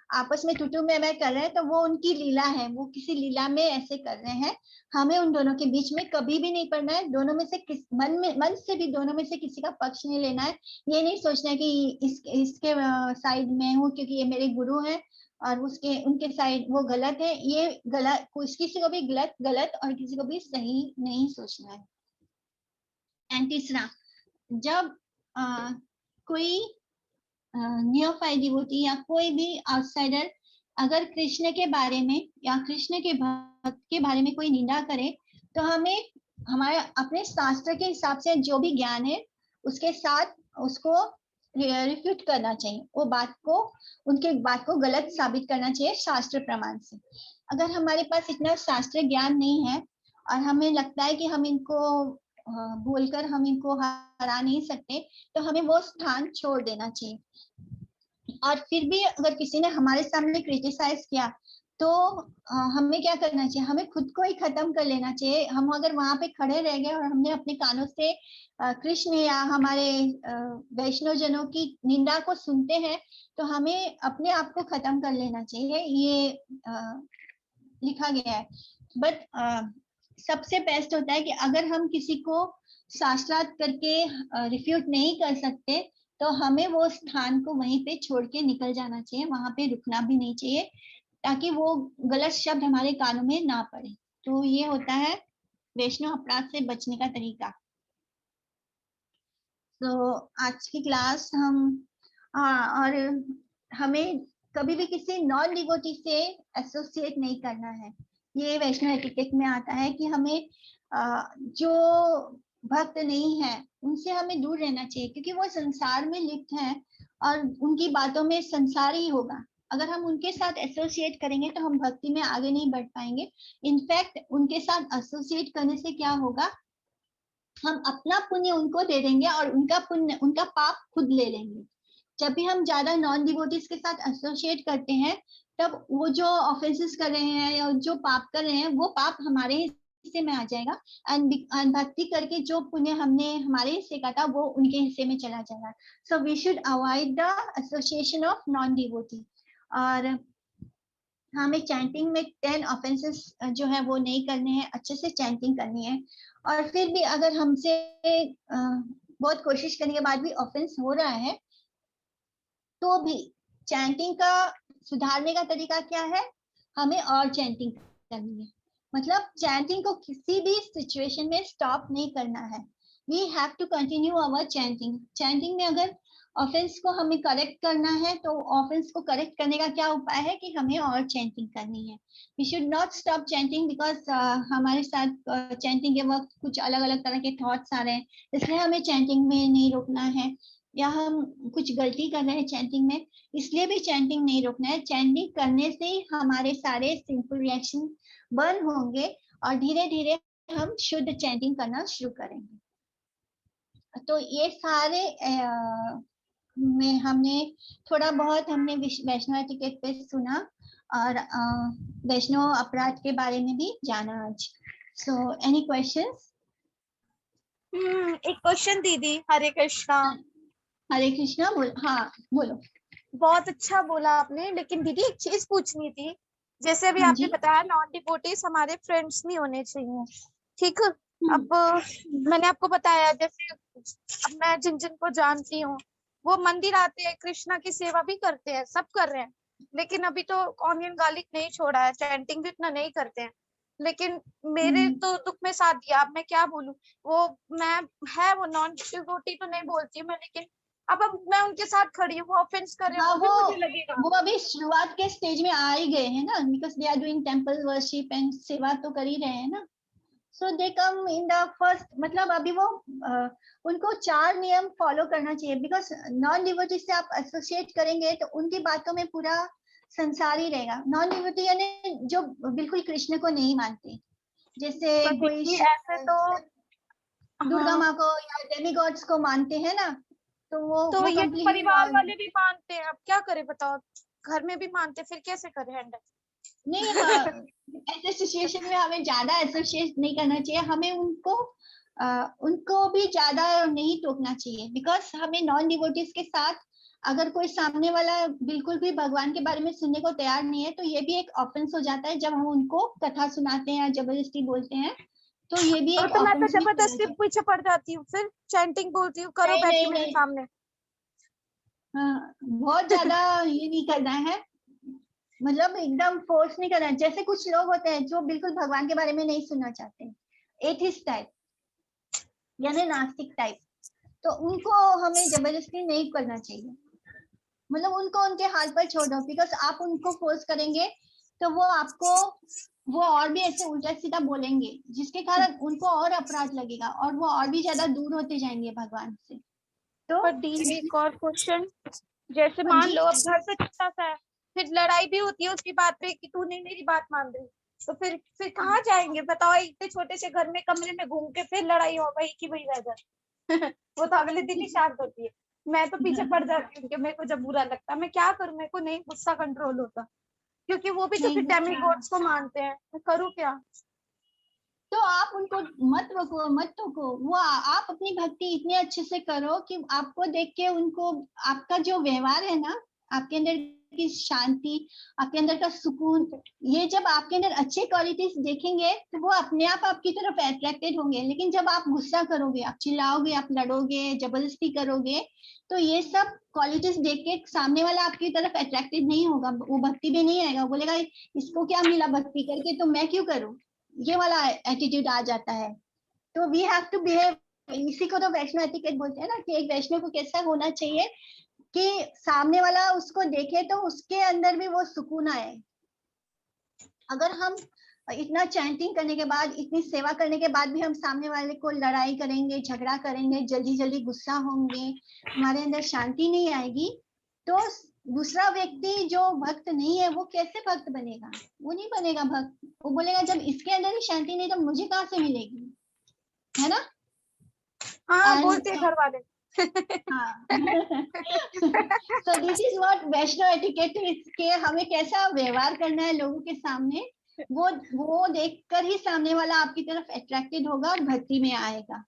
Speaker 1: आपस में टुटू में कर रहे हैं तो वो उनकी लीला है, वो किसी लीला में ऐसे कर रहे हैं। हमें उन दोनों के बीच में कभी भी नहीं पड़ना है, दोनों में से मन से भी दोनों में से किसी का पक्ष नहीं लेना है। ये नहीं सोचना है कि इसके साइड में हूँ क्योंकि ये मेरे गुरु हैं और उनके साइड वो गलत है, ये गलत, किसी को भी गलत और किसी को भी सही नहीं सोचना है। एंड तीसरा, जब कोई नियोफाइट डिवोटी या कोई भी आउटसाइडर अगर कृष्ण के बारे में या कृष्ण के भक्त के बारे में कोई निंदा करे, तो हमें हमारे अपने शास्त्र के हिसाब से जो भी ज्ञान है उसके साथ उसको रिफ्यूट करना चाहिए, वो उनके बात को गलत साबित करना चाहिए शास्त्र प्रमाण से। अगर हमारे पास इतना शास्त्र ज्ञान नहीं है और हमें लगता है कि हम इनको बोलकर हम इनको हरा नहीं सकते, तो हमें वो स्थान छोड़ देना चाहिए। और फिर भी अगर किसी ने हमारे सामने क्रिटिसाइज किया, तो हमें क्या करना चाहिए, हमें खुद को ही खत्म कर लेना चाहिए। हम अगर वहां पे खड़े रह गए और हमने अपने कानों से कृष्ण या हमारे वैष्णव जनों की निंदा को सुनते हैं, तो हमें अपने आप को खत्म कर लेना चाहिए, ये लिखा गया है। बट सबसे बेस्ट होता है कि अगर हम किसी को शास्त्रार्थ करके रिफ्यूट नहीं कर सकते, तो हमें वो स्थान को वहीं पे छोड़ के निकल जाना चाहिए, वहां पे रुकना भी नहीं चाहिए, ताकि वो गलत शब्द हमारे कानों में ना पड़े। तो ये होता है वैष्णव अपराध से बचने का तरीका। तो आज की क्लास हम और हमें कभी भी किसी नॉन डिवोटी से एसोसिएट नहीं करना है। ये वैष्णव एटिकेट में आता है कि हमें जो भक्त नहीं है उनसे हमें दूर रहना चाहिए, क्योंकि वो संसार में लिप्त हैं और उनकी बातों में संसार ही होगा। अगर हम उनके साथ एसोसिएट करेंगे तो हम भक्ति में आगे नहीं बढ़ पाएंगे। इनफैक्ट उनके साथ एसोसिएट करने से क्या होगा, हम अपना पुण्य उनको दे देंगे और उनका पाप खुद ले लेंगे। जब भी हम ज्यादा नॉन डिवोटीज के साथ एसोसिएट करते हैं, तब वो जो ऑफेंसेस कर रहे हैं या जो पाप कर रहे हैं, वो पाप हमारे हिस्से में आ जाएगा। एंड भक्ति करके जो पुण्य हमने हमारे हिस्से का था, वो उनके हिस्से में चला जाएगा। So we should avoid the association of non devotee. और हमें चैंटिंग में 10 ऑफेंसेस जो है वो नहीं करने हैं, अच्छे से चैंटिंग करनी है। और फिर भी अगर हमसे बहुत कोशिश करने के बाद भी ऑफेंस हो रहा है, तो भी चैंटिंग का सुधारने का तरीका क्या है, हमें और चैंटिंग करनी है। मतलब चैंटिंग को किसी भी सिचुएशन में स्टॉप नहीं करना है। We have to continue our chanting. Chanting में अगर ऑफेंस को हमें करेक्ट करना है, तो ऑफेंस को करेक्ट करने का क्या उपाय है कि हमें और चैंटिंग करनी है। We should not stop chanting, because हमारे साथ चैंटिंग के वक्त कुछ अलग अलग तरह के थॉट्स आ रहे हैं, इसलिए हमें चैंटिंग में नहीं रोकना है। या हम कुछ गलती कर रहे हैं चैंटिंग में, इसलिए भी चैंटिंग नहीं रोकना है। चैंटिंग करने से ही हमारे सारे सिंपल रिएक्शन बंद होंगे और धीरे धीरे हम शुद्ध चैंटिंग करना शुरू करेंगे। तो ये सारे में हमने थोड़ा बहुत हमने वैष्णव एटिकेट पे सुना और वैष्णव अपराध के बारे में भी जाना आज। So any questions?
Speaker 2: एक क्वेश्चन दीदी। हरे कृष्णा।
Speaker 1: हरे कृष्णा। हाँ बोलो।
Speaker 2: बहुत अच्छा बोला आपने, लेकिन दीदी एक चीज पूछनी थी। जैसे अभी आपने बताया नॉन डिवोटीज हमारे फ्रेंड्स नहीं होने चाहिए, ठीक। अब मैंने आपको बताया, जैसे अब मैं जिन जिन को जानती हूँ वो मंदिर आते हैं, कृष्णा की सेवा भी करते हैं, सब कर रहे हैं, लेकिन अभी तो ऑनियन गार्लिक नहीं छोड़ा है, चैंटिंग भी इतना नहीं करते हैं। लेकिन मेरे तो दुख में साथ दिया। अब मैं क्या बोलूं, वो मैं है वो नॉन डिवोटी तो नहीं बोलती मैं, लेकिन अब मैं उनके साथ खड़ी हूँ, वो ऑफेंस कर रहे हैं,
Speaker 1: हाँ,
Speaker 2: वो भी मुझे लगेगा।
Speaker 1: वो अभी शुरुआत के स्टेज में आ ही गए हैं ना, because they are doing temple worship and seva तो कर ही रहे हैं ना। सो दे कम इन द फर्स्ट, मतलब अभी वो उनको 4 नियम फॉलो करना चाहिए, बिकॉज नॉन डिवोटी से आप एसोसिएट करेंगे तो उनकी बातों में पूरा संसार ही रहेगा। नॉन डिवोटी यानी जो बिल्कुल कृष्ण को नहीं मानते, जैसे
Speaker 2: पर
Speaker 1: कोई
Speaker 2: दीदी ऐसे तो,
Speaker 1: दुर्गा
Speaker 2: हाँ
Speaker 1: माँ को या डेमीगॉड्स को मानते हैं ना, तो
Speaker 2: तो
Speaker 1: वो
Speaker 2: ये तो
Speaker 1: कम्प्लीटली
Speaker 2: परिवार वाले भी मानते हैं, अब क्या करें बताओ, घर में भी मानते, फिर कैसे करें हैंडल।
Speaker 1: नहीं। हाँ, ऐसे सिचुएशन में हमें ज्यादा एसोसिएट नहीं करना चाहिए, हमें उनको भी ज्यादा नहीं टोकना चाहिए, बिकॉज हमें नॉन डिवोटीज के साथ अगर कोई सामने वाला बिल्कुल भी भगवान के बारे में सुनने को तैयार नहीं है, तो ये भी एक ऑफेंस हो जाता है। जब हम उनको कथा सुनाते हैं या जबरदस्ती बोलते हैं, तो ये भी
Speaker 2: और
Speaker 1: एक
Speaker 2: तो मैं तो
Speaker 1: ऑफेंस में चला
Speaker 2: जबरदस्ती
Speaker 1: जाए।
Speaker 2: पीछे पड़ जाती हूँ, फिर चैंटिंग बोलती हूँ, करो
Speaker 1: नहीं
Speaker 2: बैठी
Speaker 1: नहीं
Speaker 2: मेरे
Speaker 1: नहीं।
Speaker 2: सामने।
Speaker 1: हाँ, बहुत ज्यादा ये नहीं करना है, मतलब एकदम फोर्स नहीं करना है। जैसे कुछ लोग होते हैं जो बिल्कुल भगवान के बारे में नहीं सुनना चाहते, एथिस्ट टाइप यानी नास्तिक टाइप, तो उनको हमें जबरदस्ती नहीं करना चाहिए। मतलब उनको उनके हाल पर छोड़ दो, बिकॉज आप उनको फोर्स करेंगे तो वो और भी ऐसे उल्टा सीधा बोलेंगे, जिसके कारण उनको और अपराध लगेगा और वो और भी ज्यादा दूर होते जाएंगे भगवान से। तो
Speaker 2: पर डी एक और क्वेश्चन, जैसे
Speaker 1: हाँ
Speaker 2: मान
Speaker 1: जी।
Speaker 2: लो अब घर पे छोटा सा है, फिर लड़ाई भी होती है उसकी बात पे कि तू नहीं मेरी बात मान रही, तो फिर कहाँ जाएंगे बताओ, इतने छोटे से घर में कमरे में घूम के फिर लड़ाई हो गई कि वही रह जाए। वो तो अगले दिन ही शांत होती है। मैं तो पीछे पड़ जाती हूँ कि मेरे को जब बुरा लगता है, मैं क्या करूँ, मेरे को नहीं गुस्सा कंट्रोल होता, क्योंकि वो भी तो
Speaker 1: नहीं
Speaker 2: फिर डेमी
Speaker 1: गुस्सा,
Speaker 2: गॉड्स को मानते हैं, मैं करूँ क्या।
Speaker 1: तो आप उनको मत रोको, मत टोको। वो आप अपनी भक्ति इतने अच्छे से करो कि आपको देख के उनको, आपका जो व्यवहार है ना, आपके अंदर की शांति, आपके अंदर का सुकून, ये जब आपके अंदर अच्छे क्वालिटीज देखेंगे तो वो अपने आप आपकी तरफ अट्रैक्टेड होंगे। लेकिन जब आप गुस्सा करोगे, आप चिल्लाओगे, आप लड़ोगे, जबरदस्ती करोगे, तो ये सब क्वालिटीज देख के सामने वाला आपकी तरफ अट्रैक्टेड नहीं होगा, वो भक्ति में नहीं आएगा, बोलेगा इसको क्या मिला भक्ति करके, तो मैं क्यों करूं, ये वाला एटीट्यूड आ जाता है। तो वी हैव टू बिहेव, इसी को तो वैष्णव एटिकेट बोलते हैं ना, कि एक वैष्णव को कैसा होना चाहिए कि सामने वाला उसको देखे तो उसके अंदर भी वो सुकून आए। अगर हम इतना चैंटिंग करने के बाद, इतनी सेवा करने के बाद भी हम सामने वाले को लड़ाई करेंगे, झगड़ा करेंगे, जल्दी जल्दी गुस्सा होंगे, हमारे अंदर शांति नहीं आएगी, तो दूसरा व्यक्ति जो भक्त नहीं है वो कैसे भक्त बनेगा? वो नहीं बनेगा भक्त। वो बोलेगा जब इसके अंदर ही शांति नहीं तो मुझे कहाँ से मिलेगी, है ना?
Speaker 2: हाँ
Speaker 1: एंड
Speaker 2: बोलते हैं घर वाले।
Speaker 1: हाँ। So this is what Vaishnav etiquette is, के हमें कैसा व्यवहार करना है लोगों के सामने, वो देखकर ही सामने वाला आपकी तरफ अट्रैक्टेड होगा और भक्ति में आएगा।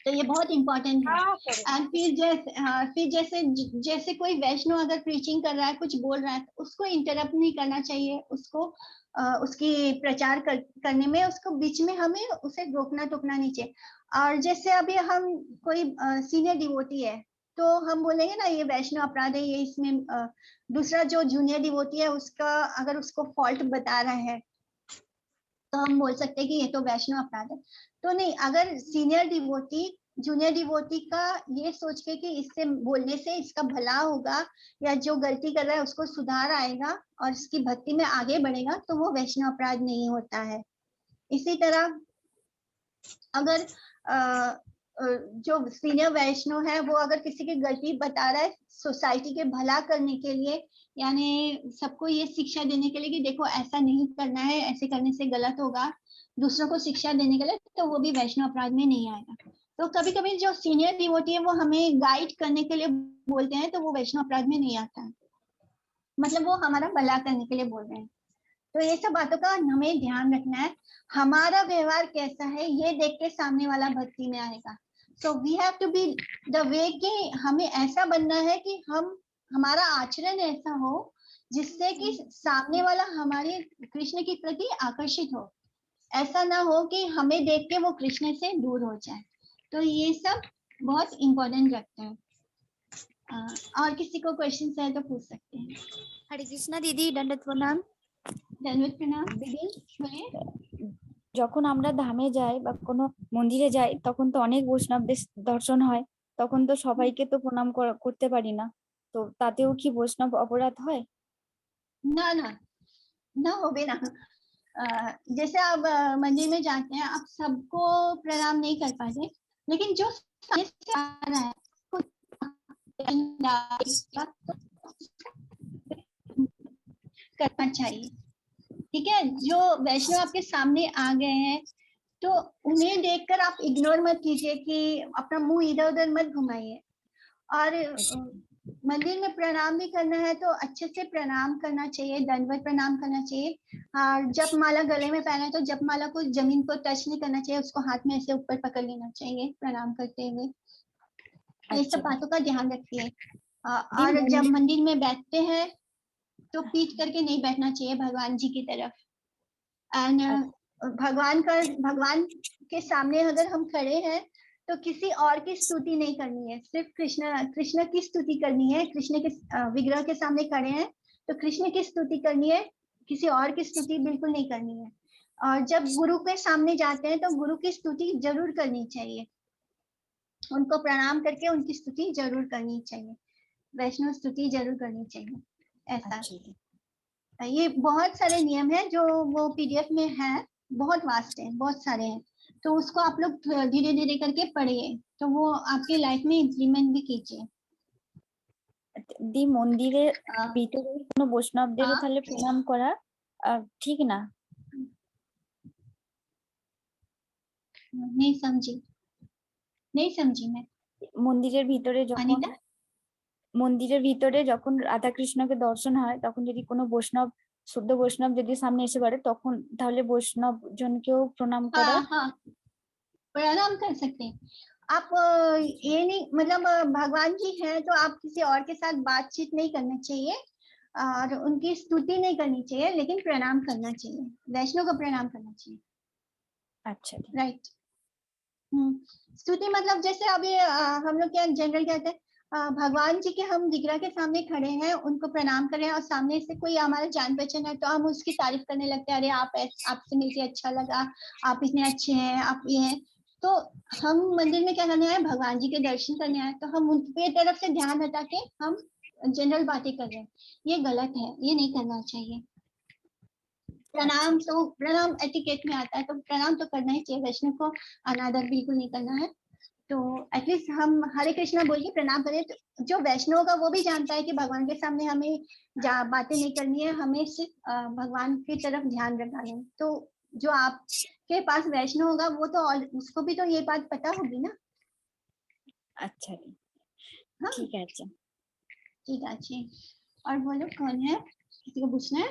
Speaker 1: तो ये बहुत इंपॉर्टेंट है।
Speaker 2: हाँ करो।
Speaker 1: एंड फिर जैसे जैसे कोई वैष्णव अगर प्रीचिंग कर रहा है, कुछ बोल रहा है, तो उसको इंटरप्ट नहीं करना चाहिए, उसको उसकी प्रचार करने में उसको बीच में हमें उसे रोकना टोकना नहीं चाहिए। और जैसे अभी हम कोई सीनियर डिवोटी है, तो हम बोलेंगे ना ये वैष्णव अपराध है, ये इसमें दूसरा जो जूनियर डिवोटी है उसका अगर उसको फॉल्ट बता रहा है, तो हम बोल सकते हैं कि ये तो वैष्णव अपराध है। तो नहीं, अगर सीनियर डिवोटी जूनियर डिवोटी का ये सोच के कि इससे बोलने से इसका भला होगा या जो गलती कर रहा है उसको सुधार आएगा और इसकी भक्ति में आगे बढ़ेगा, तो वो वैष्णव अपराध नहीं होता है। इसी तरह अगर जो सीनियर वैष्णव है वो अगर किसी की गलती बता रहा है सोसाइटी के भला करने के लिए, यानी सबको ये शिक्षा देने के लिए कि देखो ऐसा नहीं करना है, ऐसे करने से गलत होगा, दूसरों को शिक्षा देने के लिए, तो वो भी वैष्णव अपराध में नहीं आएगा। तो कभी कभी जो सीनियर डिवोटी है वो हमें गाइड करने के लिए बोलते हैं, तो वो वैष्णव अपराध में नहीं आता है, मतलब वो हमारा भला करने के लिए बोल रहे हैं। तो ये सब बातों का हमें ध्यान रखना है, हमारा व्यवहार कैसा है ये देख के सामने वाला भक्ति में आएगा। So we have to be the way कि हमें ऐसा बनना है कि हमारा आचरण ऐसा हो जिससे कि सामने वाला हमारे कृष्ण के प्रति आकर्षित हो, ऐसा ना हो कि हमें देख के वो कृष्ण से दूर हो जाए। तो ये सब बहुत इम्पोर्टेंट रखते हैं। और किसी को क्वेश्चन है तो पूछ सकते हैं।
Speaker 3: हरे कृष्णा दीदी, दंडवत प्रणाम।
Speaker 1: धन्यवाद प्रणाम दीदी, बोलिए।
Speaker 3: যখন আমরা ধামে যাই বা কোনো মন্দিরে যাই তখন তো অনেক বৈষ্ণবদের দর্শন হয়,
Speaker 4: তখন তো সবাইকে তো প্রণাম করতে পারি না, তো তাতেও কি বৈষ্ণব অপরাধ হয়?
Speaker 1: ना ना ना हो बे ना। जैसे आप मंदिर में जाते हैं, आप सबको प्रणाम नहीं कर पाते, लेकिन जो सामने से आ रहा है करना चाहिए। ठीक है, जो वैष्णव आपके सामने आ गए हैं तो उन्हें देखकर आप इग्नोर मत कीजिए कि अपना मुंह इधर उधर मत घुमाइए। और मंदिर में प्रणाम भी करना है तो अच्छे से प्रणाम करना चाहिए, दंडवत प्रणाम करना चाहिए। और जप माला गले में पहना है तो जप माला को जमीन को टच नहीं करना चाहिए, उसको हाथ में ऐसे ऊपर पकड़ लेना चाहिए प्रणाम करते हुए। ये सब बातों का ध्यान रखिए। और जब मंदिर में बैठते हैं तो पीठ करके नहीं बैठना चाहिए भगवान जी की तरफ। एंड भगवान के सामने अगर हम खड़े हैं तो किसी और की स्तुति नहीं करनी है, सिर्फ कृष्ण की स्तुति करनी है। कृष्ण के विग्रह के सामने खड़े हैं तो कृष्ण की स्तुति करनी है, किसी और की स्तुति बिल्कुल नहीं करनी है। और जब गुरु के सामने जाते हैं तो गुरु की स्तुति जरूर करनी चाहिए, उनको प्रणाम करके उनकी स्तुति जरूर करनी चाहिए, वैष्णव स्तुति जरूर करनी चाहिए। ऐसा ये बहुत सारे नियम है जो वो पीडीएफ में है, बहुत वास्ट है, बहुत सारे हैं, तो उसको आप लोग धीरे धीरे करके पढ़िए, तो वो आपके लाइफ में इम्प्लीमेंट भी कीजिए।
Speaker 4: দি মন্দিরের ভিতরে কোনো বৈষ্ণবদেরও তাহলে প্রণাম করা ঠিক না?
Speaker 1: नहीं समझी मैं।
Speaker 4: মন্দিরের ভিতরে যখন রাধা কৃষ্ণকে দর্শন হয় তখন যদি কোনো শুদ্ধ বৈষ্ণব যদি সামনে এসে পড়ে তখন তাহলে বৈষ্ণব জনকেও প্রণাম করা?
Speaker 1: हाँ, प्रणाम कर सकते हैं आप। ये नहीं मतलब भगवान जी हैं तो आप किसी और के साथ बातचीत नहीं करना चाहिए और उनकी स्तुति नहीं करनी चाहिए, लेकिन प्रणाम करना चाहिए, वैष्णव को प्रणाम करना चाहिए।
Speaker 4: अच्छा,
Speaker 1: राइट। स्तुति मतलब जैसे अभी हम लोग क्या जनरल कहते हैं, भगवान जी के हम विग्रह के सामने खड़े हैं, उनको प्रणाम करें और सामने से कोई हमारा जान पहचान है तो हम उसकी तारीफ करने लगते हैं, अरे आपसे मिलके अच्छा लगा, आप इतने अच्छे हैं, आप ये हैं। तो हम मंदिर में क्या करने आए, भगवान जी के दर्शन करने आए, तो हम उनके तरफ से ध्यान हटा के हम जनरल बातें कर रहे हैं, ये गलत है, ये नहीं करना चाहिए। प्रणाम एटिकेट में आता है, तो प्रणाम तो करना ही चाहिए, वैष्णव को अनादर बिल्कुल नहीं करना है। तो एटलीस्ट हम हरे कृष्णा बोल के प्रणाम करें, तो जो वैष्णव का वो भी जानता है कि भगवान के सामने हमें बातें नहीं करनी है, हमें सिर्फ भगवान की तरफ ध्यान रखना है। तो जो आपके पास वैष्णव होगा वो तो उसको भी तो ये बात पता होगी ना।
Speaker 4: अच्छा,
Speaker 1: हाँ
Speaker 4: ठीक है,
Speaker 1: अच्छी। और बोलो कौन है, किसी को पूछना है?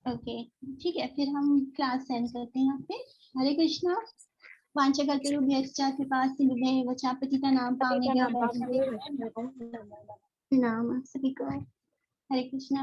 Speaker 1: ओके ठीक है, फिर हम क्लास सेंड करते हैं यहाँ पे। हरे कृष्णा। वाञ्छकल्पतरुभ्यश्च कृपासिन्धुभ्येव च पतितानां पावनेभ्यो वैष्णवेभ्यो नमो नमः। सभी को हरे कृष्णा।